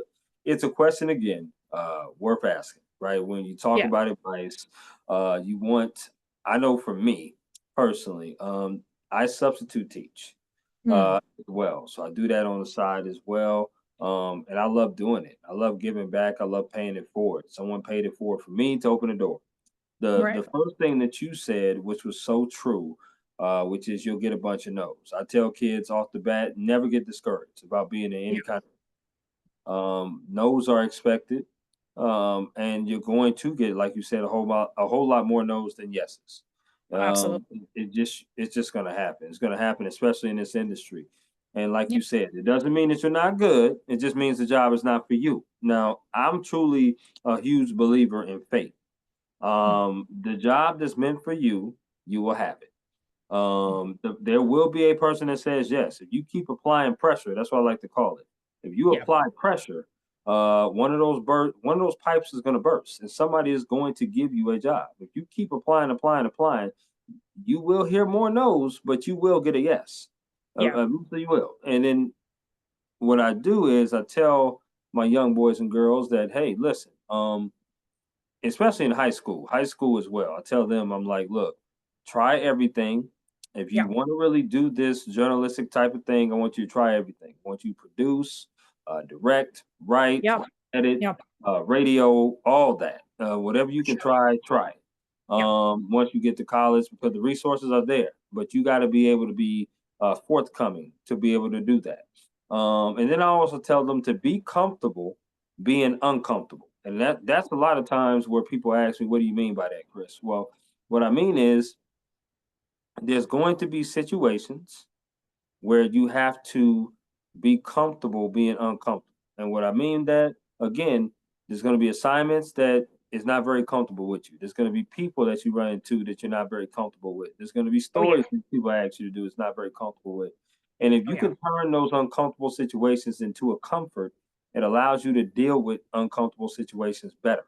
it's a question again, worth asking, right? When you talk
Yeah.
about advice, you want, I know for me personally, I substitute teach
Hmm.
as well. So I do that on the side as well. And I love doing it. I love giving back. I love paying it forward. Someone paid it forward for me to open the door. The
Right.
first thing that you said, which was so true, which is you'll get a bunch of no's. I tell kids off the bat, never get discouraged about being in
Yeah.
any kind no's are expected, and you're going to get, like you said, a whole lot more no's than yeses.
Absolutely.
It's just going to happen. It's going to happen, especially in this industry. And like
Yeah.
you said, it doesn't mean that you're not good. It just means the job is not for you. Now, I'm truly a huge believer in fate.
Mm.
The job that's meant for you, you will have it.
Mm.
There will be a person that says yes. If you keep applying pressure, that's what I like to call it. If you
Yeah.
apply pressure, one of those pipes is going to burst, and somebody is going to give you a job. If you keep applying, applying, applying, you will hear more no's, but you will get a yes.
Yeah.
Eventually you will. And then what I do is I tell my young boys and girls that, hey, listen, especially in high school as well. I tell them, I'm like, look, try everything. If you
Yeah.
want to really do this journalistic type of thing, I want you to try everything. I want you to produce, direct, write,
Yeah.
edit,
Yeah.
radio, all that. Whatever you can
Sure.
try, try it.
Yeah.
Once you get to college, because the resources are there, but you got to be able to be forthcoming to be able to do that. And then I also tell them to be comfortable being uncomfortable. And that's a lot of times where people ask me, what do you mean by that, Chris? Well, what I mean is there's going to be situations where you have to be comfortable being uncomfortable. And what I mean that again, there's going to be assignments that is not very comfortable with you. There's going to be people that you run into that you're not very comfortable with. There's going to be
Oh yeah.
stories that people ask you to do it's not very comfortable with. And if
Oh
you
yeah.
can turn those uncomfortable situations into a comfort, it allows you to deal with uncomfortable situations better.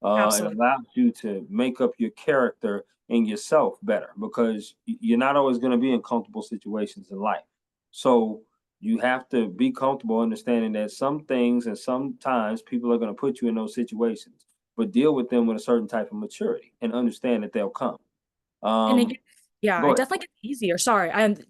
It
Absolutely.
allows you to make up your character and yourself better because you're not always going to be in comfortable situations in life. So you have to be comfortable understanding that some things and sometimes people are going to put you in those situations, but deal with them with a certain type of maturity and understand that they'll come.
And it
Um,
gets, yeah,
Go
it
ahead.
definitely gets easier. Sorry. And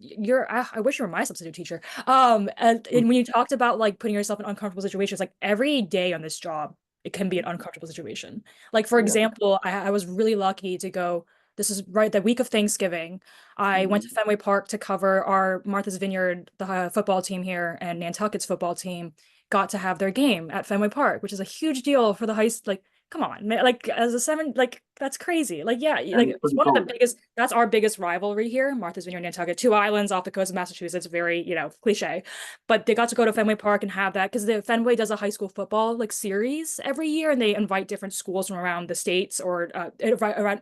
I wish you were my substitute teacher. And when you talked about like putting yourself in uncomfortable situations, like every day on this job, it can be an uncomfortable situation. Like, for
Yeah.
example, I was really lucky to go, this is right the week of Thanksgiving. I went to
Mhm.
Fenway Park to cover our Martha's Vineyard, the football team here, and Nantucket's football team got to have their game at Fenway Park, which is a huge deal for the like, come on, man. Like as a seven, like that's crazy. Like, yeah,
That
like
is
it's
pretty
one of the
cool.
biggest, that's our biggest rivalry here, Martha's Vineyard, Nantucket, two islands off the coast of Massachusetts, very, cliche. But they got to go to Fenway Park and have that because the Fenway does a high school football like series every year and they invite different schools from around the states or around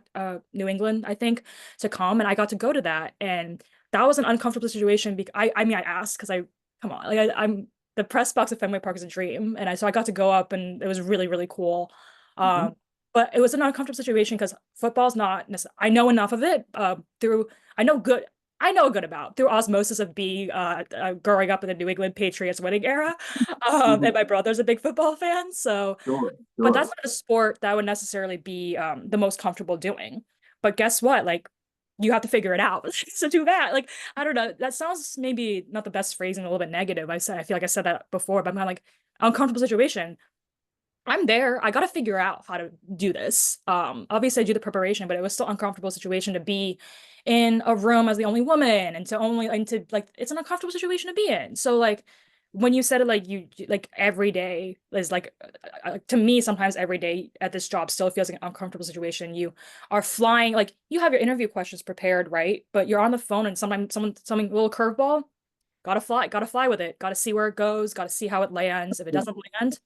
New England, I think, to come. And I got to go to that. And that was an uncomfortable situation because I mean I asked because I come on, like I'm the press box at Fenway Park is a dream. And I got to go up and it was really, really cool.
Mhm.
Um, but it was an uncomfortable situation because football's not I know enough of it through I know good I know good about through osmosis of being growing up in the New England Patriots winning era. And
Mhm.
my brother's a big football fan, so
Sure,
but that's
sure.
not a sport that would necessarily be the most comfortable doing. But guess what? Like you have to figure it out. So too bad. Like I don't know. That sounds maybe not the best phrasing, a little bit negative. I feel like I said that before, but I'm kind of like uncomfortable situation. I'm there. I got to figure out how to do this. Obviously I do the preparation, but it was still an uncomfortable situation to be in a room as the only woman and to like it's an uncomfortable situation to be in. So like when you said it like you like every day is like to me sometimes every day at this job still feels like an uncomfortable situation. You are flying like you have your interview questions prepared, right? But you're on the phone and sometimes something a little curveball, gotta fly with it, gotta see where it goes, gotta see how it lands. If it doesn't land,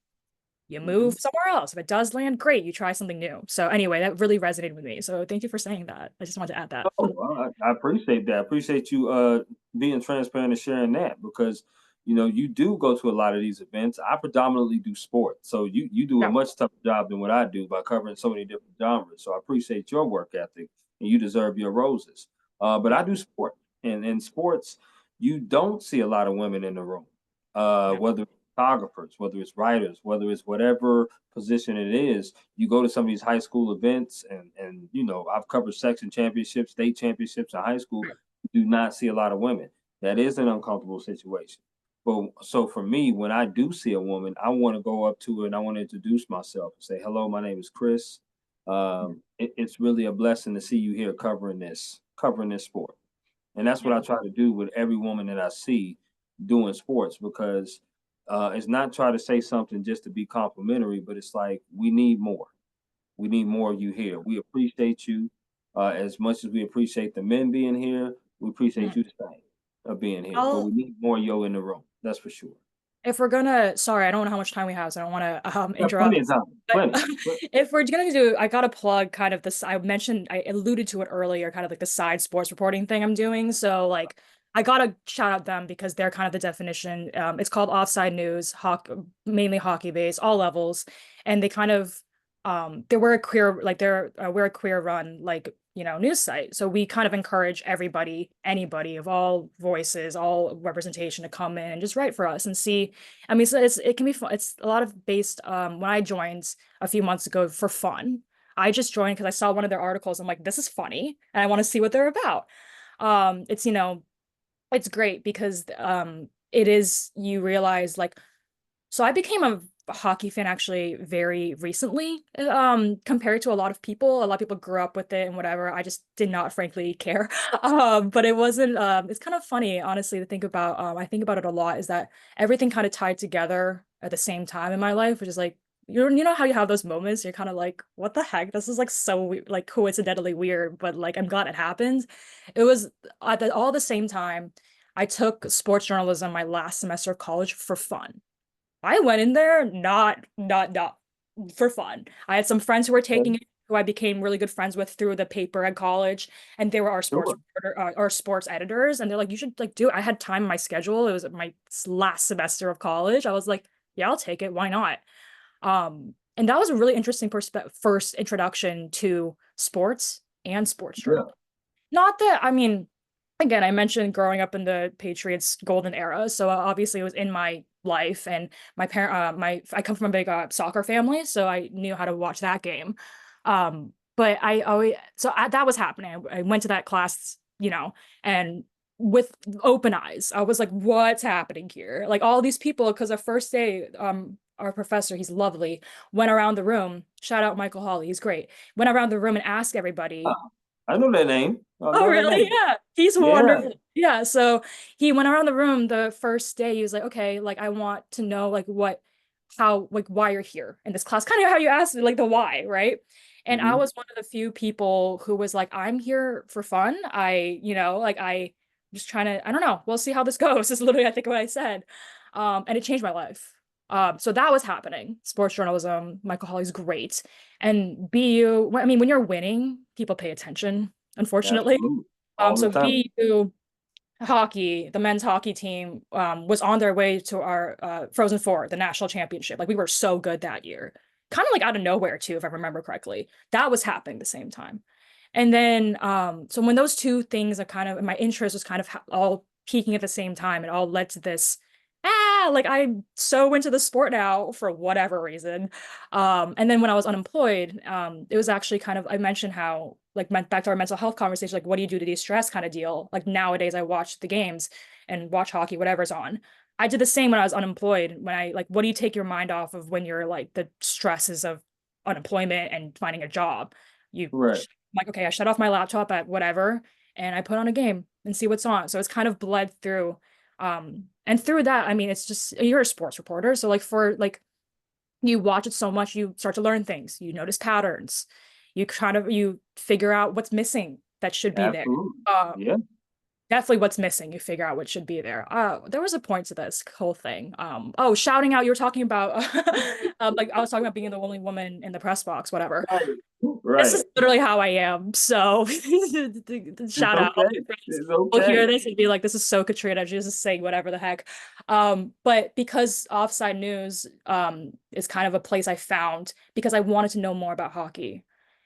you
Mhm.
move somewhere else. If it does land, great, you try something new. So anyway, that really resonated with me. So thank you for saying that. I just wanted to add that.
Oh, I appreciate that. I appreciate you being transparent and sharing that because you do go to a lot of these events. I predominantly do sports, so you do a
Yeah.
much tougher job than what I do by covering so many different genres. So I appreciate your work ethic, and you deserve your roses. But I do sport, and in sports, you don't see a lot of women in the room.
Yeah.
Whether it's photographers, whether it's writers, whether it's whatever position it is, you go to some of these high school events, and I've covered section championships, state championships in high school. You do not see a lot of women. That is an uncomfortable situation. But so for me, when I do see a woman, I want to go up to her and I want to introduce myself and say, "Hello, my name is Chris. It's really a blessing to see you here covering this sport." And that's what
Yeah.
I try to do with every woman that I see doing sports, because it's not try to say something just to be complimentary, but it's like we need more. We need more of you here. We appreciate you as much as we appreciate the men being here. We appreciate
Mhm.
you the same of being here, but
I'll
we need more yo in the room. That's for sure.
If we're gonna, sorry, I don't know how much time we have, so I don't want to
Yeah, plenty of
interrupt.
time.
But
Plenty.
if we're gonna do, I gotta plug kind of this. I alluded to it earlier, kind of like the side sports reporting thing I'm doing. So like, I gotta shout out them because they're kind of the definition. It's called Offside News, mainly hockey based, all levels, and they kind of, we're a queer run like news site. So we kind of encourage everybody, anybody of all voices, all representation to come in and just write for us and see. I mean, so it can be fun. It's a lot of based when I joined a few months ago for fun. I just joined because I saw one of their articles. I'm like, this is funny, and I want to see what they're about. It's great because it is, you realize like, so I became a hockey fan actually very recently, compared to a lot of people. A lot of people grew up with it and whatever. I just did not frankly care. But it wasn't, it's kind of funny, honestly, to think about. I think about it a lot, is that everything kind of tied together at the same time in my life, which is like, you know how you have those moments, you're kind of like, what the heck? This is like so like coincidentally weird, but like I'm glad it happened. It was all the same time. I took sports journalism my last semester of college for fun. I went in there not for fun. I had some friends who were taking
Okay.
it, who I became really good friends with through the paper at college, and they were
Sure.
our sports editors, and they're like, you should like do it. I had time in my schedule. It was my last semester of college. I was like, yeah, I'll take it. Why not? And that was a really interesting first introduction to sports and sports
Yeah.
journalism. Not that, I mean, again, I mentioned growing up in the Patriots golden era, so obviously it was in my life. And I come from a big soccer family, so I knew how to watch that game. But I always, that was happening. I went to that class, and with open eyes, I was like, "What's happening here?" Like all these people, because the first day, our professor, he's lovely, went around the room. Shout out Michael Hawley, he's great. Went around the room and asked everybody.
I know that name. I
Oh,
know that
really?
name.
Yeah. He's
Yeah.
wonderful. Yeah. So he went around the room the first day. He was like, okay, like I want to know like like why you're here in this class. Kind of how you asked me, like the why, right? And I
Hmm.
was one of the few people who was like, I'm here for fun. Like I just trying to, I don't know, we'll see how this goes. Is literally, I think, what I said. And it changed my life. So that was happening. Sports journalism, Michael Hawley's great. And BU, I mean, when you're winning, people pay attention, unfortunately.
Absolutely. All the
So
time.
BU hockey, the men's hockey team, was on their way to our Frozen Four, the national championship. Like we were so good that year. Kind of like out of nowhere too, if I remember correctly. That was happening the same time. And then so when those two things are kind of, my interest was kind of all peaking at the same time, it all led to this, like I'm so into the sport now for whatever reason. And then when I was unemployed, it was actually kind of, I mentioned how like back to our mental health conversation, like what do you do to de-stress kind of deal. Like nowadays I watch the games and watch hockey, whatever's on. I did the same when I was unemployed. When I like, what do you take your mind off of when you're like the stresses of unemployment and finding a job? You
Right.
like, okay, I shut off my laptop at whatever and I put on a game and see what's on. So it's kind of bled through. And through that, I mean, it's just, you're a sports reporter. So like for like, you watch it so much, you start to learn things, you notice patterns, you figure out what's missing that should be there.
Absolutely.
Um,
Yeah.
Definitely what's missing, you figure out what should be there. There was a point to this whole thing. Oh, shouting out, you were talking about like I was talking about being the only woman in the press box, whatever.
Right.
This
Right.
is literally how I am. So
It's
shout out. All
okay.
my friends
It's
will
okay.
hear this and be like, this is so Katrina. She's just saying whatever the heck. But because Offside News is kind of a place I found because I wanted to know more about hockey.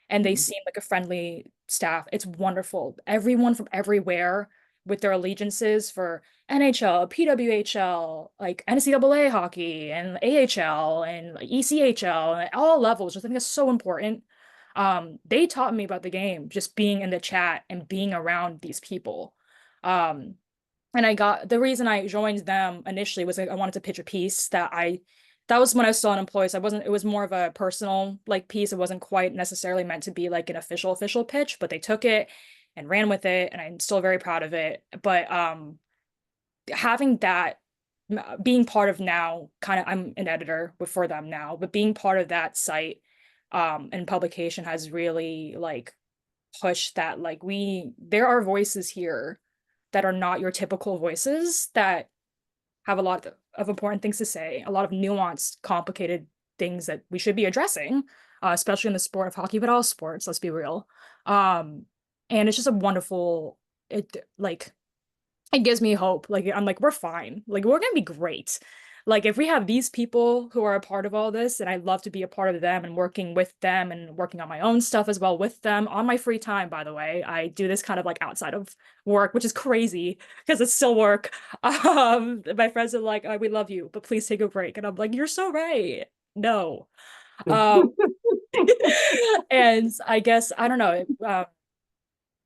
And they
Mhm.
seem like a friendly staff. It's wonderful. Everyone from everywhere with their allegiances for NHL, PWHL, like NCAA hockey and AHL and ECHL and all levels, which I think is so important. They taught me about the game, just being in the chat and being around these people. Um, and I got the reason I joined them initially was I wanted to pitch a piece that was when I was still unemployed. So I wasn't, it was more of a personal like piece. It wasn't quite necessarily meant to be like an official pitch, but they took it and ran with it, and I'm still very proud of it. But having that being part of now kind of I'm an editor for them now, but being part of that site and publication has really like pushed that like there are voices here that are not your typical voices that have a lot of important things to say, a lot of nuanced, complicated things that we should be addressing, especially in the sport of hockey, but all sports, let's be real. Um, and it's just a wonderful, it like it gives me hope. Like I'm like, we're fine. Like we're gonna be great. Like if we have these people who are a part of all this, and I love to be a part of them and working with them and working on my own stuff as well with them on my free time, by the way. I do this kind of like outside of work, which is crazy because it's still work. My friends are like, oh, we love you, but please take a break. And I'm like, you're so right. No. Um, and I guess I don't know.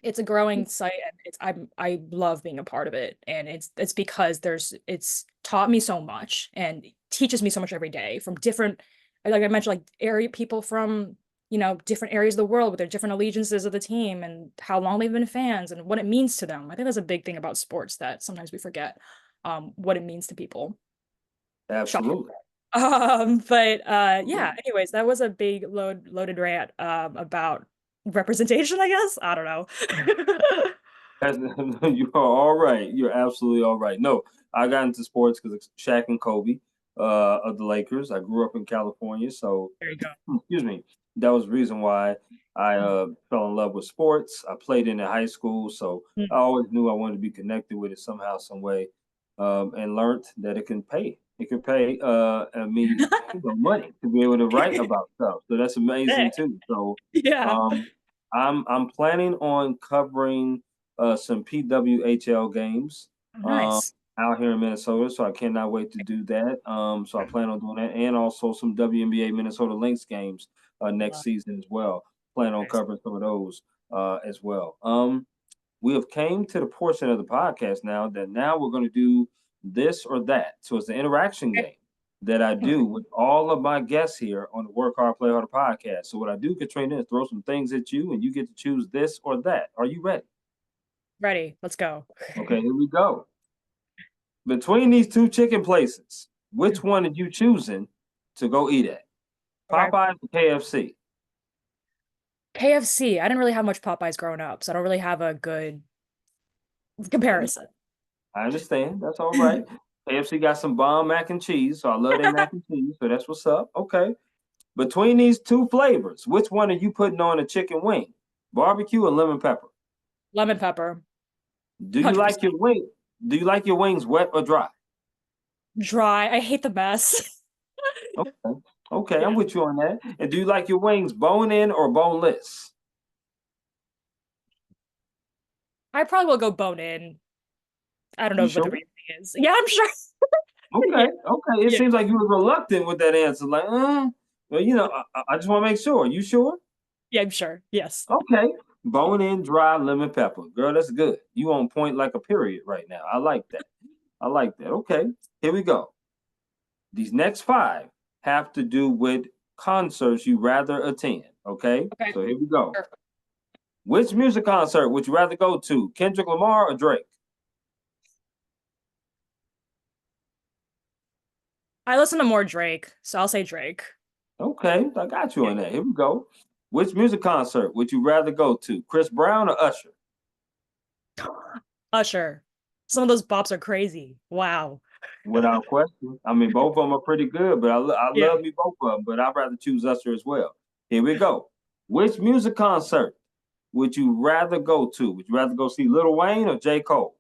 It's a growing site and I love being a part of it, and it's because it's taught me so much and teaches me so much every day from different, like I mentioned, like area people from different areas of the world with their different allegiances of the team and how long they've been fans and what it means to them. I think that's a big thing about sports that sometimes we forget, what it means to people. Shocking.
Absolutely.
But yeah, anyways, that was a big loaded rant about representation, I guess. I don't know.
You are all right. You're absolutely all right. No, I got into sports because of Shaq and Kobe of the Lakers. I grew up in California, so
There you go.
excuse me. That was the reason why I fell in love with sports. I played in high school, so I
Mm.
always knew I wanted to be connected with it somehow, some way, and learned that it can pay. It can pay me money to be able to write about stuff. So that's amazing
Sick.
too. So
Yeah.
um, I'm planning on covering some PWHL games
Oh,
um,
nice.
out here in Minnesota. So I cannot wait to do that. So I plan on doing that, and also some WNBA Minnesota Lynx games next
Love
season as well. Plan on
it.
covering some of those as well. We have came to the portion of the podcast now that now we're going to do this or that. So it's the interaction
Okay.
game that I
Okay.
do with all of my guests here on the Work Hard, Play Harder podcast. So what I do, Katrina, is throw some things at you, and you get to choose this or that. Are you ready?
Ready. Let's go.
Okay, here we go. Between these two chicken places, which one are you choosing to go eat at?
Okay.
Popeyes or KFC?
KFC. I didn't really have much Popeyes growing up, so I don't really have a good comparison.
I understand. That's all right. KFC got some bomb mac and cheese, so I love their mac and cheese. So that's what's up. Okay. Between these two flavors, which one are you putting on a chicken wing? Barbecue or lemon pepper?
Lemon pepper.
Do you like
100%
your wing? Do you like your wings wet or dry?
dry. I hate the mess.
Okay. Okay, I'm
Yeah.
with you on that. And do you like your wings bone in or boneless?
I probably will go bone in. I don't
You
know what
sure?
the reasoning is. Yeah, I'm sure.
Okay.
Yeah.
Okay. It
Yeah.
seems like you were reluctant with that answer. Like, well, I just want to make sure. You sure?
Yeah, I'm sure. Yes.
Okay. Bone in dry lemon pepper. Girl, that's good. You on point like a period right now. I like that. I like that. Okay. Here we go. These next five have to do with concerts you rather attend. Okay.
Okay.
So here we go.
Sure.
Which music concert would you rather go to? Kendrick Lamar or Drake?
I listen to more Drake, so I'll say Drake.
Okay. I got you
Yeah.
on that. Here we go. Which music concert would you rather go to? Chris Brown or Usher?
Usher. Some of those bops are crazy. Wow.
Without question. I mean, both of them are pretty good, but I
Yeah.
love me both of them, but I'd rather choose Usher as well. Here we go. Which music concert would you rather go to? Would you rather go see Lil Wayne or J. Cole?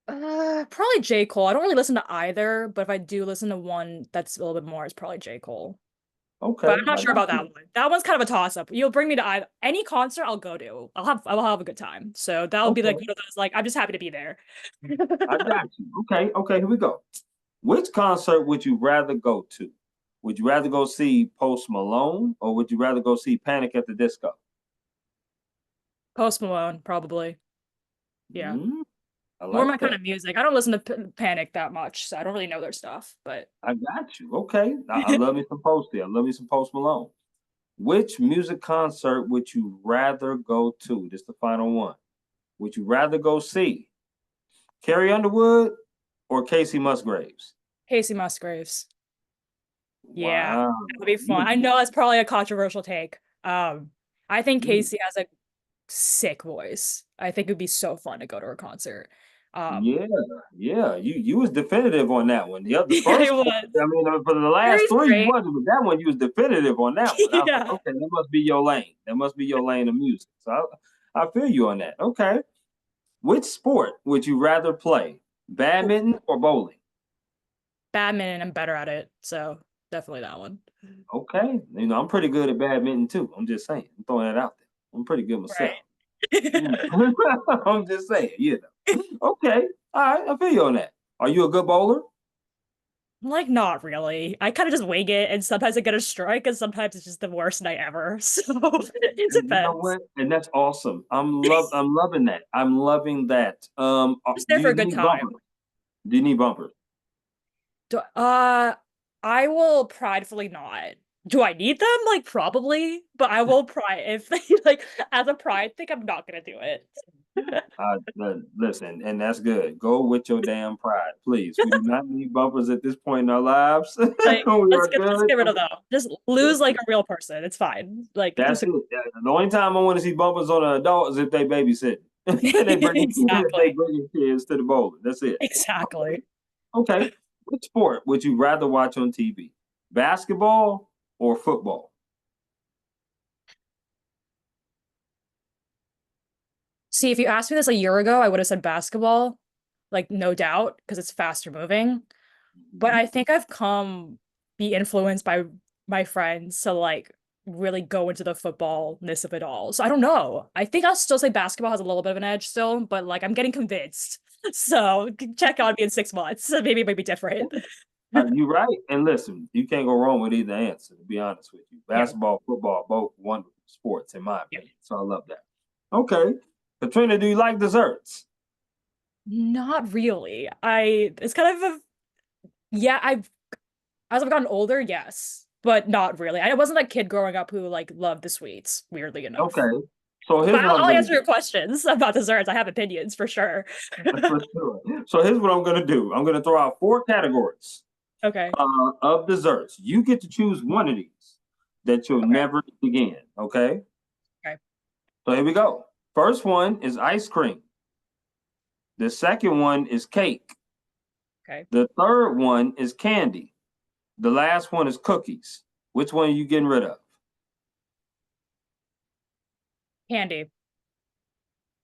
Probably J. Cole. I don't really listen to either, but if I do listen to one that's a little bit more, it's probably J. Cole. But
Okay,
I'm not
I
sure
got
about that
you.
one. That one's kind of a toss-up. You'll bring me to any concert I'll go to. I'll have a good time. So that'll be like
Okay,
one of those like I'm just happy to be there.
I got you. Okay, here we go. Which concert would you rather go to? Would you rather go see Post Malone or would you rather go see Panic at the Disco?
Post Malone, probably. Yeah.
Mm, I
More
like
my kind
that.
of music. I don't listen to Panic that much, so I don't really know their stuff, but
I got you. Okay, I love me some Posty. I love me some Post Malone. Which music concert would you rather go to? This is the final one. Would you rather go see Carrie Underwood or Casey Musgraves?
Casey Musgraves. Yeah,
Wow.
that'll be fun. I know that's probably a controversial take. I think
You,
Casey has a sick voice. I think it would be so fun to go to her concert. Um,
yeah, yeah. You was definitive on that one. The
yeah, it
first one,
was.
I mean, for the last
Carrie's
three, you
great.
wasn't, but that one you was definitive on that one. I was like,
Yeah.
okay, that must be your lane. That must be your lane of music. So I feel you on that. Okay. Which sport would you rather play? Badminton or bowling?
Badminton, I'm better at it, so definitely that one.
Okay. I'm pretty good at badminton too. I'm just saying. I'm throwing that out there. I'm pretty good myself.
Right.
I'm just saying, Okay. All right. I feel you on that. Are you a good bowler?
Like, not really. I kind of just wing it, and sometimes I get a strike, and sometimes it's just the worst night ever. So it
And you know
depends.
what? And that's awesome. I'm loving that. I'm loving that.
Just
Do
there for
you
a good
need bumpers?
time.
Do you need bumpers?
Do, I will pridefully not. Do I need them? Like, probably, but I will pride if like as a pride thing, I'm not gonna do it.
Listen, and that's good. Go with your damn pride, please. We do not need bumpers at this point in our lives. We
Like,
are
let's
good.
get rid of them. Just lose like a real person. It's fine. Like,
That's
just
it. The only time I want to see bumpers on an adult is if they babysit. They
exactly,
bring kids to the bowling. That's it.
exactly.
Okay. What sport would you rather watch on TV? Basketball or football?
See, if you asked me this a year ago, I would have said basketball, like no doubt, because it's faster moving. But
Mhm.
I think I've come be influenced by my friends to like really go into the footballness of it all. So I don't know. I think I'll still say basketball has a little bit of an edge still, but like I'm getting convinced. So check on me in 6 months. Maybe it might be different.
You're right. And listen, you can't go wrong with either answer, to be honest with you.
Yeah.
Basketball, football, both wonderful sports, in my
Yeah.
opinion. So I love that. Okay. Katrina, do you like desserts?
Not really. It's kind of a, yeah, as I've gotten older, yes, but not really. I wasn't that kid growing up who like loved the sweets, weirdly enough.
Okay. So
But
here's what I'm
I'll
going to
answer
do.
your questions about desserts. I have opinions for sure.
For sure. So here's what I'm going to do. I'm going to throw out four categories
Okay.
of desserts. You get to choose one of these that you'll
Okay.
never eat again. Okay.
Okay.
So here we go. First one is ice cream. The second one is cake.
Okay.
The third one is candy. The last one is cookies. Which one are you getting rid of?
Candy.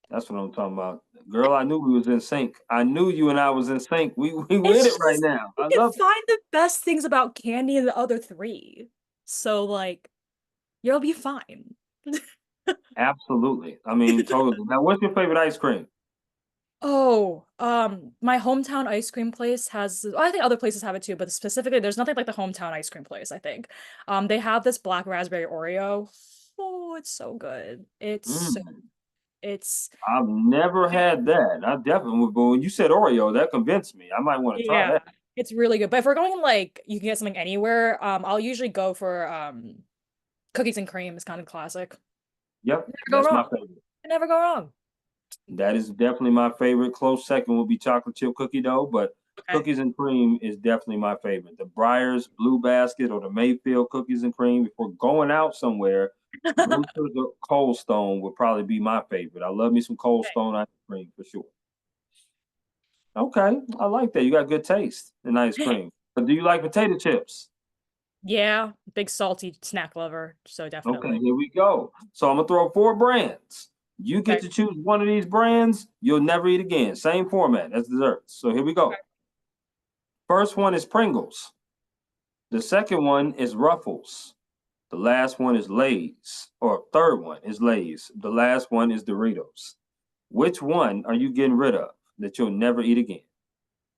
That's what I'm talking about. Girl, I knew we was in sync. I knew you and I was in sync. We with
It's
it right
just
now.
you
I
can
love it.
find the best things about candy in the other three. So like you'll be fine.
Absolutely. I mean, totally. Now, what's your favorite ice cream?
Oh, my hometown ice cream place has, I think other places have it too, but specifically there's nothing like the hometown ice cream place, I think. They have this black raspberry Oreo. Oh, it's so good.
Mm,
It's
I've never had that. I definitely would, but when you said Oreo, that convinced me. I might want to try
yeah,
that.
it's really good. But if we're going like you can get something anywhere, I'll usually go for cookies and cream is kind of classic.
Yep,
Never go
that's my
wrong.
favorite.
Never go wrong.
That is definitely my favorite. Close second would be chocolate chip cookie dough, but
Okay.
cookies and cream is definitely my favorite. The Breyers Blue Basket or the Mayfield cookies and cream. If we're going out somewhere, Bruster's or Cold Stone would probably be my favorite. I love me some Cold Stone ice cream for sure. Okay, I like that. You got good taste in ice cream. But do you like potato chips?
Yeah, big salty snack lover, so
Okay,
definitely.
here we go. So I'm gonna throw four brands. You get
Okay.
to choose one of these brands. You'll never eat again. Same format as desserts. So here we
Okay.
go. First one is Pringles. The second one is Ruffles. The last one is Lay's, or third one is Lay's. The last one is Doritos. Which one are you getting rid of that you'll never eat again?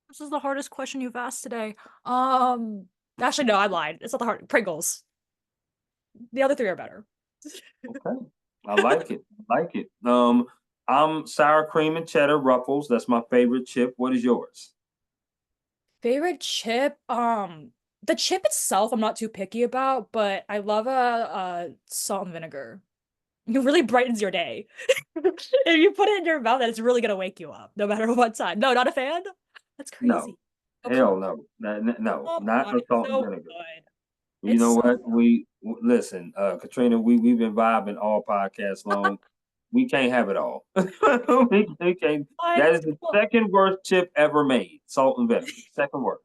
This is the hardest question you've asked today. Um, Actually, no, I lied. It's not the hard Pringles. The other three are better.
Okay, I like it. I like it. I'm sour cream and cheddar Ruffles. That's my favorite chip. What is yours?
Favorite chip? The chip itself, I'm not too picky about, but I love a salt and vinegar. It really brightens your day. If you put it in your mouth, it's really gonna wake you up, no matter what time. No, not a fan? That's
No,
crazy. Oh, come
hell
on.
no, no,
Come
not
on,
the
it's
salt and
so
vinegar.
good.
You
It's
know
so
what? Listen, Katrina. We've been vibing all podcasts long. We can't have it all. We can't.
good.
That is the
Come
second worst chip ever made. Salt and vinegar. Second worst.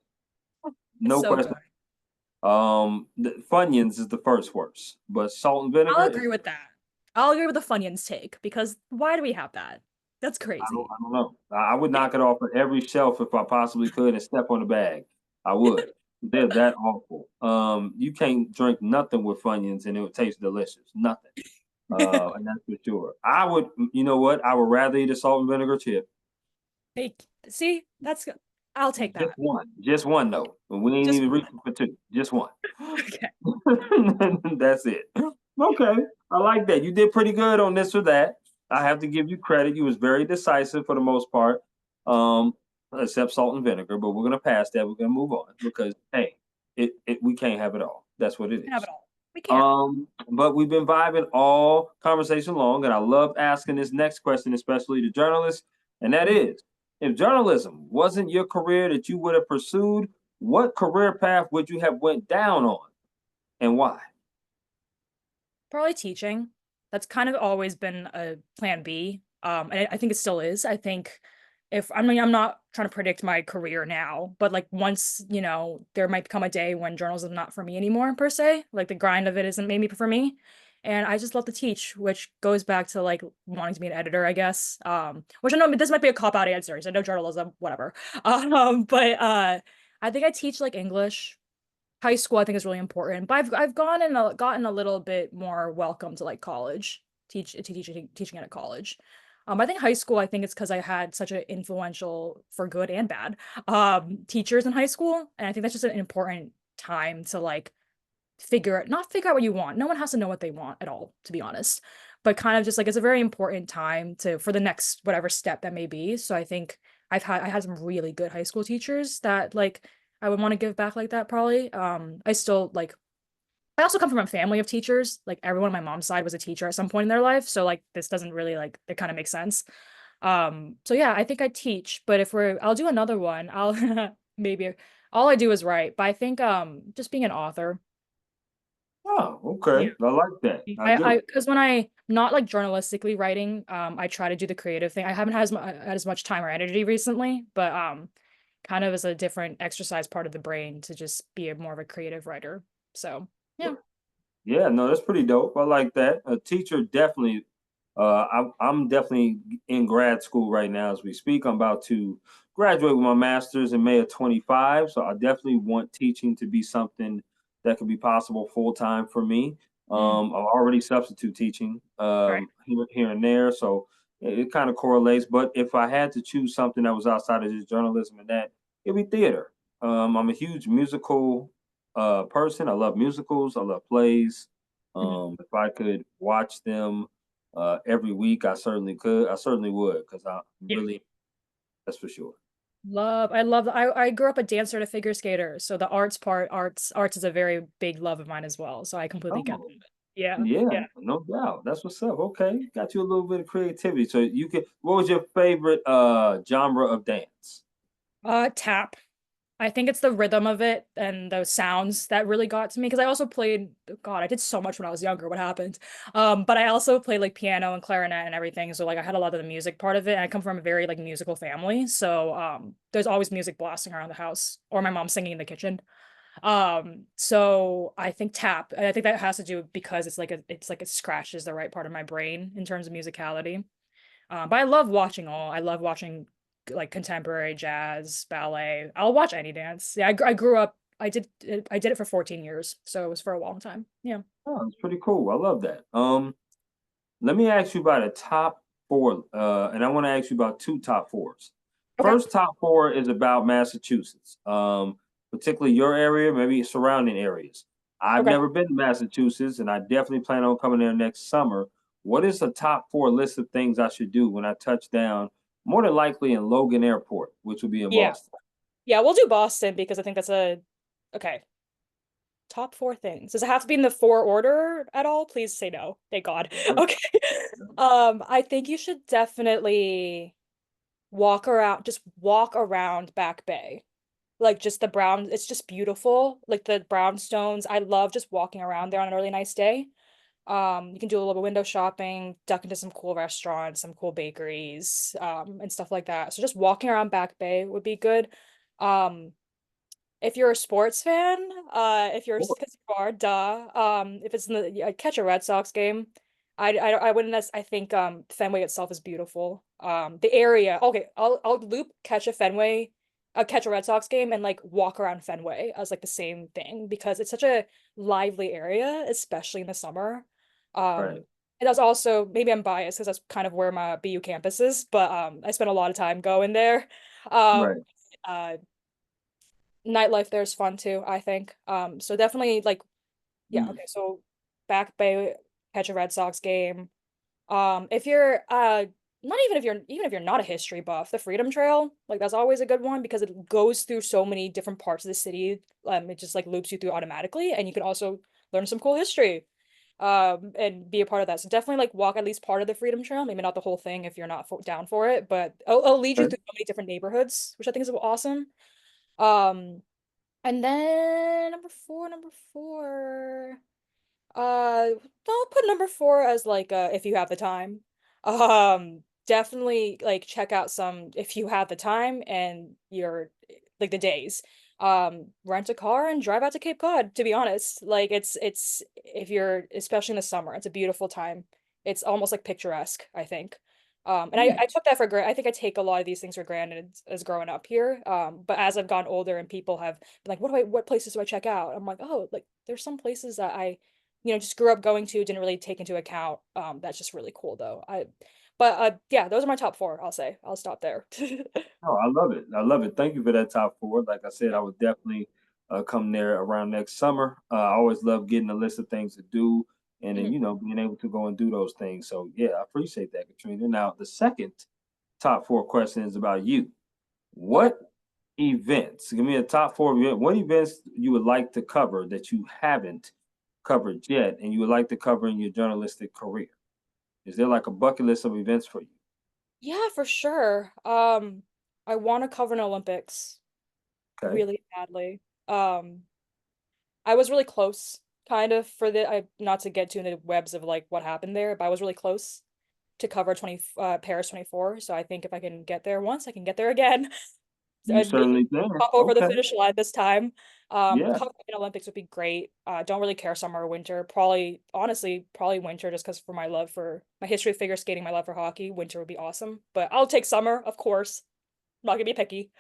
It's
No
so
question.
good.
The Funyuns is the first worst, but salt and
I'll
vinegar is.
agree with that. I'll agree with the Funyuns take because why do we have that? That's crazy.
I don't know. I would knock it off of every shelf if I possibly could and step on the bag. I would. They're that awful. You can't drink nothing with Funyuns and it would taste delicious. Nothing. And that's for sure. I would. You know what? I would rather eat a salt and vinegar chip.
See, that's good. I'll take
Just
that.
one. Just one though. We ain't
Just
even reaching for two. Just one.
okay.
That's it. Okay. I like that. You did pretty good on this or that. I have to give you credit. You was very decisive for the most part. Um, Except salt and vinegar, but we're gonna pass that. We're gonna move on because hey, it we can't have it all. That's what it
We can have
is.
it all. We can.
But we've been vibing all conversation long, and I love asking this next question, especially to journalists, and that
Mhm.
is, if journalism wasn't your career that you would have pursued, what career path would you have went down on, and why?
Probably teaching. That's kind of always been a plan B. And I think it still is. I think if I mean I'm not trying to predict my career now, but like once, there might come a day when journalism is not for me anymore per se. Like the grind of it isn't maybe for me. And I just love to teach, which goes back to like wanting to be an editor, I guess. Which I know this might be a cop-out answer. So I know journalism, whatever. But I think I teach like English. High school I think is really important, but I've gone and gotten a little bit more welcome to like college, teaching at a college. I think high school, I think it's because I had such an influential for good and bad teachers in high school, and I think that's just an important time to like not figure out what you want. No one has to know what they want at all, to be honest. But kind of just like it's a very important time to for the next whatever step that may be. So I think I had some really good high school teachers that like I would want to give back like that probably. I still like I also come from a family of teachers. Like everyone on my mom's side was a teacher at some point in their life. So like this doesn't really like it kind of makes sense. So yeah, I think I teach, but if I'll do another one. I'll maybe all I do is write, but I think just being an author.
Oh, okay. I like that. I
I
do.
because when I not like journalistically writing, I try to do the creative thing. I haven't had as much time or energy recently, but kind of as a different exercise part of the brain to just be more of a creative writer. So yeah.
Yeah, no, that's pretty dope. I like that. A teacher definitely. I'm definitely in grad school right now as we speak. I'm about to graduate with my master's in May of 25. So I definitely want teaching to be something that could be possible full time for me.
Mm,
I'm already substitute teaching
right.
here and there, so it kind of correlates. But if I had to choose something that was outside of just journalism and that, it'd be theater. I'm a huge musical person. I love musicals. I love plays.
Mhm.
If I could watch them every week, I certainly could. I certainly would because I
Yeah.
really, that's for sure.
I love I grew up a dancer and a figure skater. So the arts is a very big love of mine as well. So I completely get
Oh,
it. Yeah.
yeah,
Yeah.
no doubt. That's what's up. Okay, got you a little bit of creativity. So you could. What was your favorite genre of dance?
Tap. I think it's the rhythm of it and those sounds that really got to me because I also played God, I did so much when I was younger. What happened? But I also played like piano and clarinet and everything. So like I had a lot of the music part of it. And I come from a very like musical family. So there's always music blasting around the house or my mom singing in the kitchen. So I think tap. I think that has to do because it's like it scratches the right part of my brain in terms of musicality. But I love watching all. I love watching like contemporary jazz, ballet. I'll watch any dance. Yeah, I grew up. I did it for 14 years, so it was for a long time. Yeah.
Oh, it's pretty cool. I love that. Let me ask you about a top four, and I want to ask you about two top fours.
Okay.
First top four is about Massachusetts, particularly your area, maybe surrounding areas. I've
Okay.
never been to Massachusetts, and I definitely plan on coming there next summer. What is the top four list of things I should do when I touch down, more than likely in Logan Airport, which will be in
Yeah.
Boston?
Yeah, we'll do Boston because I think that's a okay. Top four things. Does it have to be in the four order at all? Please say no. Thank God. Okay. I think you should definitely just walk around Back Bay. Like just the brown, it's just beautiful. Like the brownstones. I love just walking around there on a really nice day. You can do a little bit of window shopping, duck into some cool restaurants, some cool bakeries, and stuff like that. So just walking around Back Bay would be good. Um, if you're a sports fan, if you're
Four.
because you are, duh. If it's in the catch a Red Sox game, I wouldn't. I think Fenway itself is beautiful. The area. Okay, I'll loop catch a Fenway, catch a Red Sox game, and like walk around Fenway as like the same thing because it's such a lively area, especially in the summer.
Right,
And that's also maybe I'm biased because that's kind of where my BU campus is, but I spent a lot of time going there.
right.
Um, uh, Nightlife there is fun too, I think. So definitely like yeah,
Mm.
okay. So Back Bay, catch a Red Sox game. If you're not even if you're not a history buff, the Freedom Trail, like that's always a good one because it goes through so many different parts of the city. It just like loops you through automatically, and you can also learn some cool history. And be a part of that. So definitely like walk at least part of the Freedom Trail, maybe not the whole thing if you're not down for it, but it'll lead you
Okay.
through so many different neighborhoods, which I think is awesome. Um, and then number four. I'll put number four as like if you have the time. Definitely like check out some if you have the time and you're like the days. Rent a car and drive out to Cape Cod, to be honest. Like it's if you're especially in the summer, it's a beautiful time. It's almost like picturesque, I think. And
Mm.
I took that for granted. I think I take a lot of these things for granted as growing up here. But as I've gotten older and people have been like, what places do I check out? I'm like, oh, like there's some places that just grew up going to, didn't really take into account. That's just really cool though. But yeah, those are my top four, I'll say. I'll stop there.
Oh, I love it. I love it. Thank you for that top four. Like I said,
Yeah.
I would definitely come there around next summer. I always love getting a list of things to do and then,
Mhm.
being able to go and do those things. So, yeah, I appreciate that, Katrina. Now, the second top four question is about you.
Okay.
What events, give me a top four event, what events you would like to cover that you haven't covered yet and you would like to cover in your journalistic career? Is there like a bucket list of events for you?
Yeah, for sure. I want to cover an Olympics
Okay.
really badly. Um, I was really close, kind of, for the I not to get too into the webs of like what happened there, but I was really close to cover Paris 24. So I think if I can get there once, I can get there again.
You
Maybe
certainly can.
hop over the
Okay.
finish line this time.
Yeah.
Covering an Olympics would be great. Don't really care summer or winter. Probably, honestly, probably winter just because for my love for my history of figure skating, my love for hockey, winter would be awesome. But I'll take summer, of course. I'm not gonna be picky.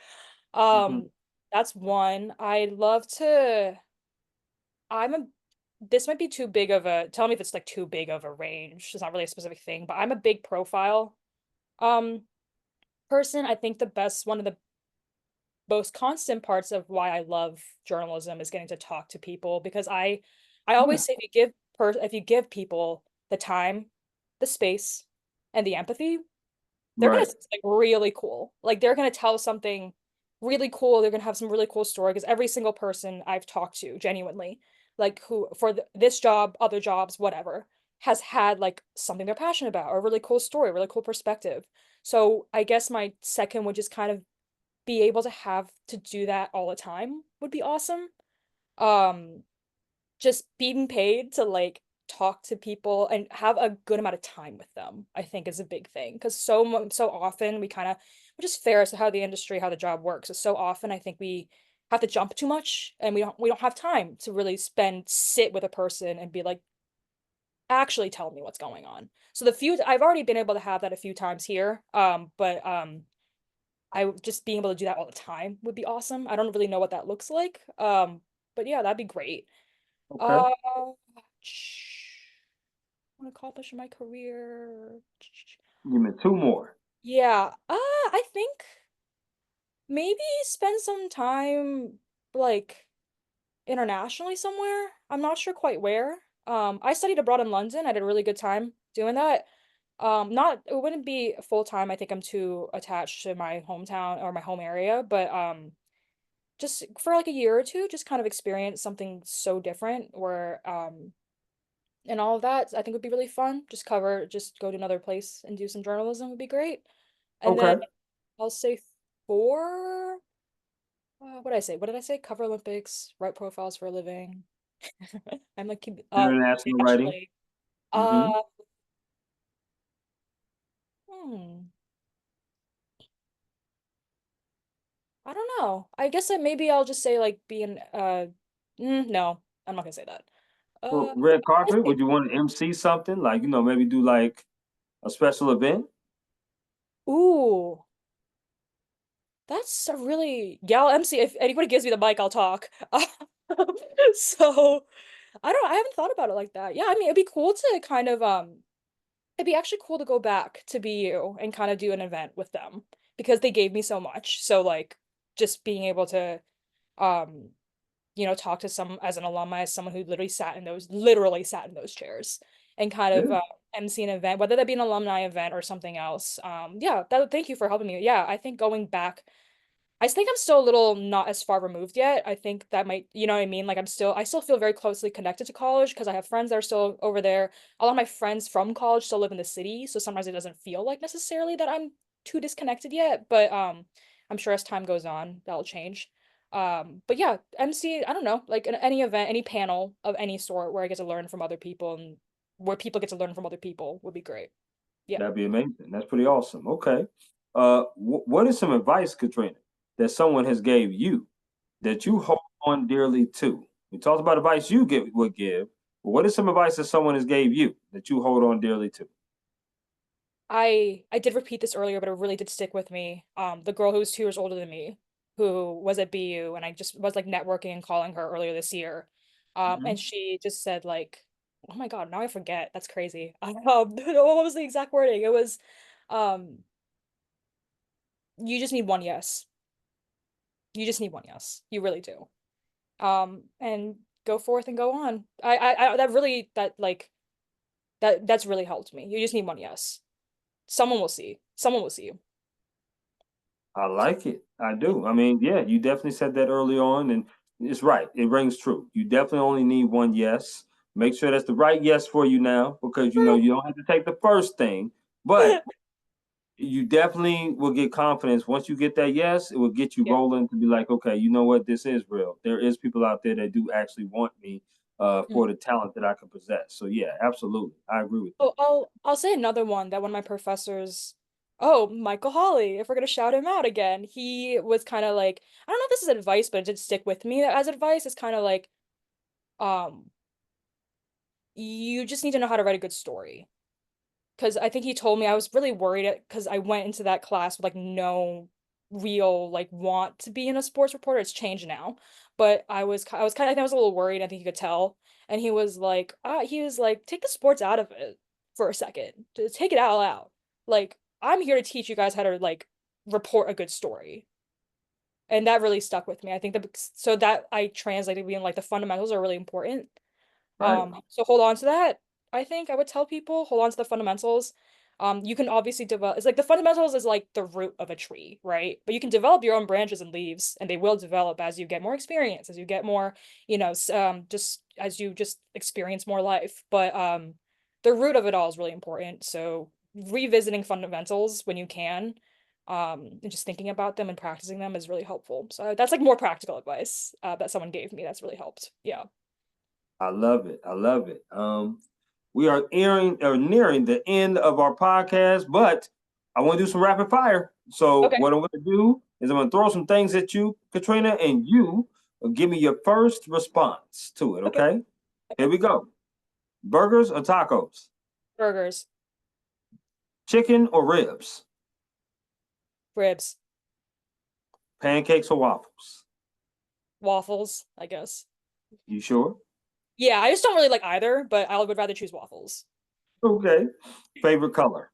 Mhm.
Um, that's one. I love to. I'm a. This might be too big of a. Tell me if it's like too big of a range. It's not really a specific thing, but I'm a big profile um person. I think the best one of the most constant parts of why I love journalism is getting to talk to people because I
Yeah.
always say if you give people the time, the space, and the empathy, they're gonna
Right.
say something really cool. Like they're gonna tell something really cool. They're gonna have some really cool story because every single person I've talked to, genuinely, like who for this job, other jobs, whatever, has had like something they're passionate about or a really cool story, really cool perspective. So I guess my second would just kind of be able to have to do that all the time would be awesome. Um, just being paid to like talk to people and have a good amount of time with them, I think is a big thing. Because so often we kind of we're just fair as to how the industry, how the job works. So often I think we have to jump too much, and we don't have time to really sit with a person and be like, actually tell me what's going on. So the few I've already been able to have that a few times here, but just being able to do that all the time would be awesome. I don't really know what that looks like, but yeah, that'd be great.
Okay.
Uh, want to accomplish in my career.
Give me two more.
Yeah, I think maybe spend some time like internationally somewhere. I'm not sure quite where. I studied abroad in London. I had a really good time doing that. Not it wouldn't be full time. I think I'm too attached to my hometown or my home area, but just for like a year or two, just kind of experience something so different where and all of that I think would be really fun. Just go to another place and do some journalism would be great. And then
Okay.
I'll say four. What did I say? What did I say? Cover Olympics, write profiles for a living. I'm like,
International writing.
actually,
Mm-hmm.
uh, hmm, I don't know. I guess that maybe I'll just say like being, no, I'm not gonna say that.
Well,
Uh,
red
I
carpet,
say,
would you want to MC something? Like, maybe do like a special event?
ooh, that's a really, yeah, I'll MC. If anybody gives me the mic, I'll talk. So, I haven't thought about it like that. Yeah, I mean, it'd be cool to kind of, it'd be actually cool to go back to BU and kind of do an event with them because they gave me so much. So like just being able to um talk to some as an alumni, as someone who literally sat in those chairs and kind of
Yeah.
MC an event, whether that be an alumni event or something else. Yeah, thank you for helping me. Yeah, I think going back I think I'm still a little not as far removed yet. I think that might, you know what I mean? Like I still feel very closely connected to college because I have friends that are still over there. A lot of my friends from college still live in the city, so sometimes it doesn't feel like necessarily that I'm too disconnected yet, but I'm sure as time goes on, that'll change. But yeah, MC, I don't know, like any event, any panel of any sort where I get to learn from other people and where people get to learn from other people would be great. Yeah.
That'd be amazing. That's pretty awesome. Okay. What is some advice, Katrina, that someone has gave you that you hold on dearly to? We talked about advice would give, but what is some advice that someone has gave you that you hold on dearly to?
I did repeat this earlier, but it really did stick with me. The girl who was 2 years older than me, who was at BU, and I just was like networking and calling her earlier this year. And
Mhm.
she just said like, "Oh my God, now I forget. That's crazy." What was the exact wording? It was, um, "You just need one yes. You just need one yes. You really do." And go forth and go on. That really that's really helped me. You just need one yes. Someone will see. Someone will see you.
I like it. I do. I mean, yeah, you definitely said that early on, and it's right. It rings true. You definitely only need one yes. Make sure that's the right yes for you now, because
True.
you don't have to take the first thing, but you definitely will get confidence once you get that yes. It will get you
Yeah.
rolling to be like, okay, you know what, this is real. There is people out there that do actually want me
Mm.
for the talent that I can possess. So yeah, absolutely, I agree with that.
Oh, I'll say another one that one of my professors, oh, Michael Hawley, if we're gonna shout him out again, he was kind of like, I don't know if this is advice, but it did stick with me as advice. It's kind of like, um, you just need to know how to write a good story. Because I think he told me I was really worried because I went into that class with like no real like want to be in a sports reporter. It's changed now, but I was kind of I think I was a little worried. I think he could tell, and he was like, take the sports out of it for a second, just take it all out. Like I'm here to teach you guys how to like report a good story, and that really stuck with me. I think that so that I translated being like the fundamentals are really important.
Right.
So hold on to that. I think I would tell people hold on to the fundamentals. You can obviously develop, it's like the fundamentals is like the root of a tree, right? But you can develop your own branches and leaves, and they will develop as you get more experience, as you get more, just as you just experience more life. But the root of it all is really important. So revisiting fundamentals when you can, and just thinking about them and practicing them is really helpful. So that's like more practical advice that someone gave me that's really helped. Yeah.
I love it. I love it. We are nearing the end of our podcast, but I want to do some rapid fire. So
Okay.
what I'm going to do is I'm going to throw some things at you, Katrina, and you give me your first response to it, okay? Here we go. Burgers or tacos?
Burgers.
Chicken or ribs?
Ribs.
Pancakes or waffles?
Waffles, I guess.
You sure?
Yeah, I just don't really like either, but I would rather choose waffles.
Okay. Favorite color?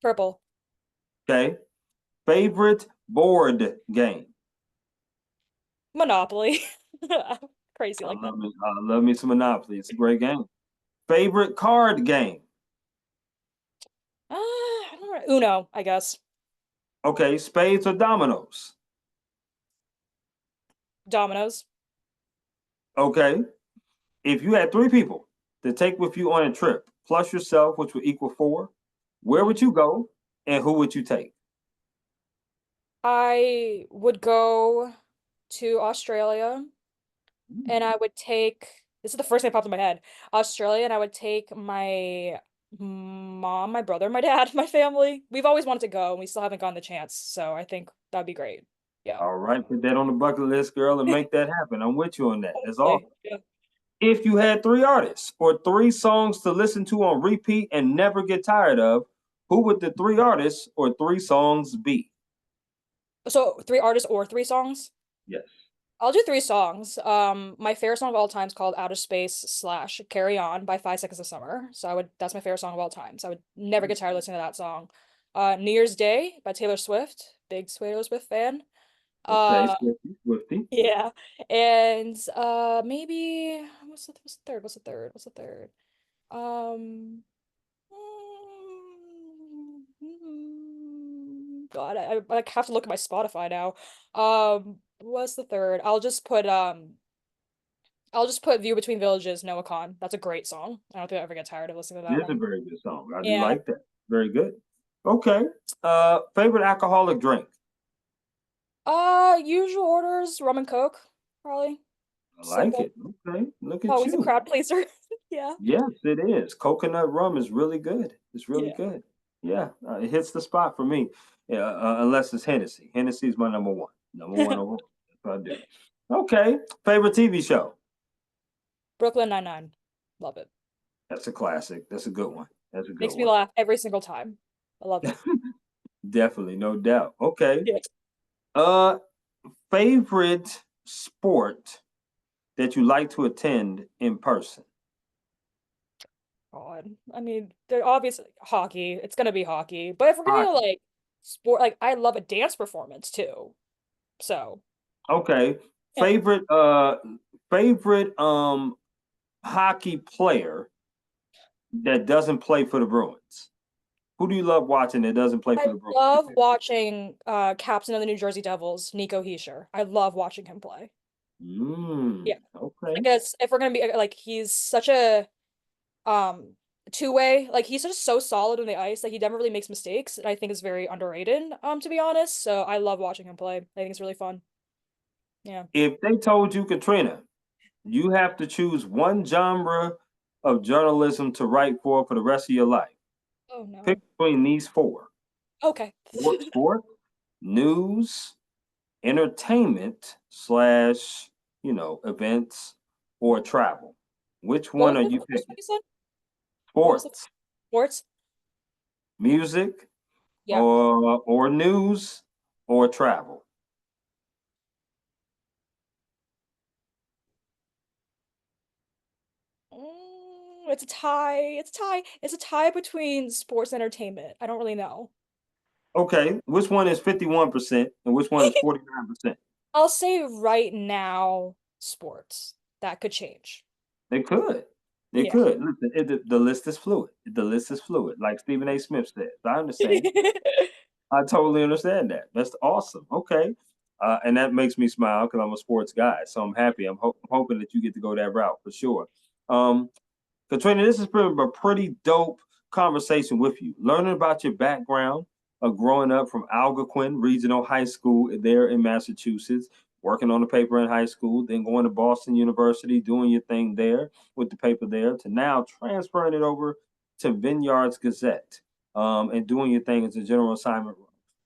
Purple.
Okay. Favorite board game?
Monopoly. Crazy
I
like that.
love me some Monopoly. It's a great game. Favorite card game?
I don't know. Uno, I guess.
Okay. Spades or dominoes?
Dominoes.
Okay. If you had three people to take with you on a trip, plus yourself, which would equal four, where would you go and who would you take?
I would go to Australia and I would take, this is the first thing that popped in my head, Australia, and I would take my mom, my brother, my dad, my family. We've always wanted to go and we still haven't gotten the chance. So I think that'd be great. Yeah.
All right, put that on the bucket list, girl, and make that happen. I'm with you on that. That's
Hopefully.
awesome.
Yeah.
If you had three artists or three songs to listen to on repeat and never get tired of, who would the three artists or three songs be?
So three artists or three songs?
Yes.
I'll do three songs. My favorite song of all time is called Outer Space / Carry On by 5 Seconds of Summer. That's my favorite song of all time. So I would never get tired of listening to that song. New Year's Day by Taylor Swift. Big Taylor Swift fan.
Okay,
Uh,
Swifty.
yeah. And maybe what's the third? What's the third? Um God, I have to look at my Spotify now. What's the third? I'll just put View Between Villages, Noah Khan. That's a great song. I don't think I ever get tired of listening to
It
that
is a
one.
very good song. I do
Yeah.
like that. Very good. Okay. Favorite alcoholic drink?
Usual orders, rum and coke, probably.
I like
Simple.
it. Okay. Look at
Always a
you.
crowd pleaser. Yeah.
Yes, it is. Coconut rum is really good. It's really
Yeah.
good. Yeah, it hits the spot for me. Yeah, unless it's Hennessy. Hennessy is my number one. Number one overall. That's what I do. Okay. Favorite TV show?
Brooklyn Nine-Nine. Love it.
That's a classic. That's a good one. That's a good
Makes me
one.
laugh every single time. I love it.
Definitely, no doubt. Okay.
Yeah.
Uh, favorite sport that you like to attend in person?
God. I mean, they're obviously hockey. It's gonna be hockey. But if we're gonna
Hockey.
like sport, like I love a dance performance too. So
Okay.
yeah.
Favorite hockey player that doesn't play for the Bruins? Who do you love watching that doesn't play
I
for the Bruins?
love watching captain of the New Jersey Devils, Nico Hischier. I love watching him play. Yeah. I
Okay.
guess if we're gonna be like he's such a um two-way, like he's just so solid on the ice, like he never really makes mistakes, and I think is very underrated, to be honest. So I love watching him play. I think it's really fun. Yeah.
If they told you, Katrina, you have to choose one genre of journalism to write for the rest of your life,
Oh
pick
no.
between these four:
Okay.
sport, news, entertainment slash, events, or travel. Which
What
one
was
are
the
you
first one
picking?
you said? What was the
Sports,
sports?
music,
Yeah.
or news, or travel?
It's a tie. It's a tie. It's a tie between sports and entertainment. I don't really know.
Okay, which one is 51% and which one is 49%?
I'll say right now, sports. That could change.
They could. They
Yeah.
could. Listen, the list is fluid. The list is fluid, like Stephen A. Smith said. I understand. I totally understand that. That's awesome. Okay. And that makes me smile because I'm a sports guy. So I'm happy. I'm hoping that you get to go that route for sure. Um, Katrina, this has been a pretty dope conversation with you. Learning about your background of growing up from Algonquin Regional High School there in Massachusetts, working on the paper in high school, then going to Boston University, doing your thing there with the paper there, to now transferring it over to Vineyards Gazette, and doing your thing as a general assignment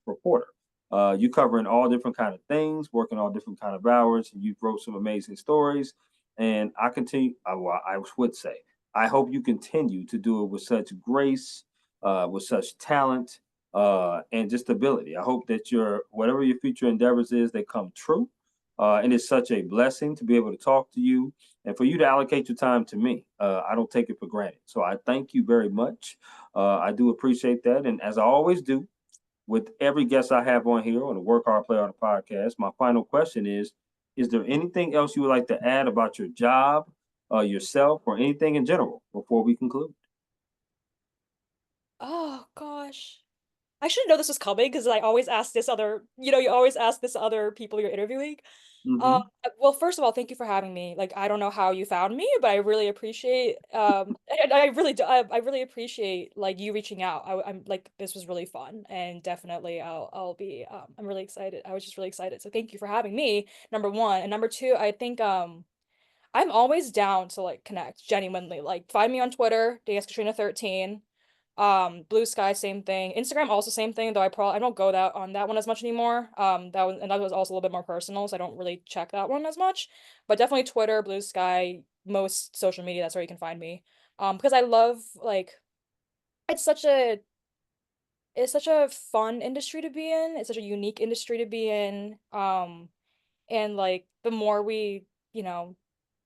reporter. You covering all different kind of things, working all different kind of hours, and you wrote some amazing stories. And I continue. Well, I would say I hope you continue to do it with such grace, with such talent, and just ability. I hope that your whatever your future endeavors is, they come true. And it's such a blessing to be able to talk to you and for you to allocate your time to me. I don't take it for granted. So I thank you very much. I do appreciate that. And as I always do with every guest I have on here on the Work Hard, Play Hard podcast, my final question is there anything else you would like to add about your job, yourself, or anything in general before we conclude?
Oh gosh. I should know this was coming because I always ask this other, you always ask this other people you're interviewing.
Mm-hmm.
Well, first of all, thank you for having me. Like, I don't know how you found me, but I really appreciate, and I really do, I really appreciate like you reaching out. I'm like, this was really fun, and definitely I'll be, I'm really excited. I was just really excited. So thank you for having me, number one. And number two, I think, I'm always down to like connect genuinely. Like, find me on Twitter, Katrina 13. Blue Sky, same thing. Instagram, also same thing, though I don't go that on that one as much anymore. That was also a little bit more personal, so I don't really check that one as much. But definitely Twitter, Blue Sky, most social media, that's where you can find me. Because I love like it's such a it's such a fun industry to be in. It's such a unique industry to be in. And like the more we, you know,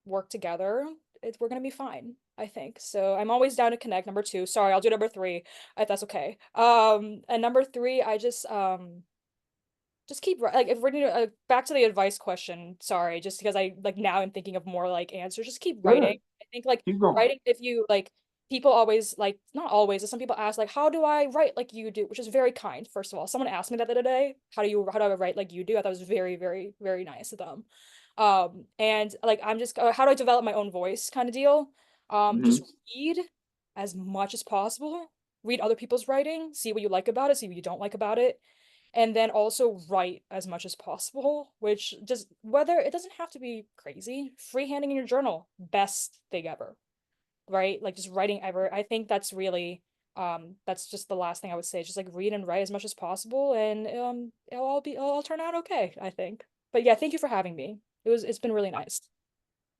work together, we're gonna be fine, I think. So I'm always down to connect. Number two, sorry, I'll do number three if that's okay. And number three, I just keep like if we're gonna back to the advice question. Sorry, just because I like now I'm thinking of more like answers. Just keep writing.
Good.
I think like
Keep going.
writing. If you like, people always like not always. But some people ask like, how do I write like you do? Which is very kind. First of all, someone asked me that the other day. How do I write like you do? I thought it was very very nice of them. And like I'm just how do I develop my own voice kind of deal. Just
Mm-hmm.
read as much as possible. Read other people's writing. See what you like about it. See what you don't like about it, and then also write as much as possible, which just whether it doesn't have to be crazy. Freehanding in your journal, best thing ever, right? Like just writing ever. I think that's really that's just the last thing I would say. Just like read and write as much as possible, and it'll all turn out okay, I think. But yeah, thank you for having me. It's been really nice.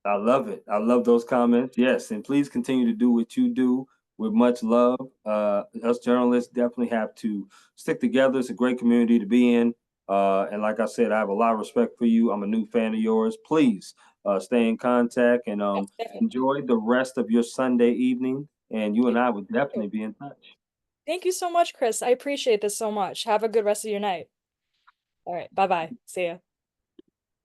I love it. I love those comments. Yes, and please continue to do what you do with much love. Us journalists definitely have to stick together. It's a great community to be in. And like I said, I have a lot of respect for you. I'm a new fan of yours. Please stay in contact and
Yes, definitely.
enjoy the rest of your Sunday evening. And you and
You
I would
too.
definitely be in touch.
Thank you so much, Chris. I appreciate this so much. Have a good rest of your night. All right. Bye bye. See ya.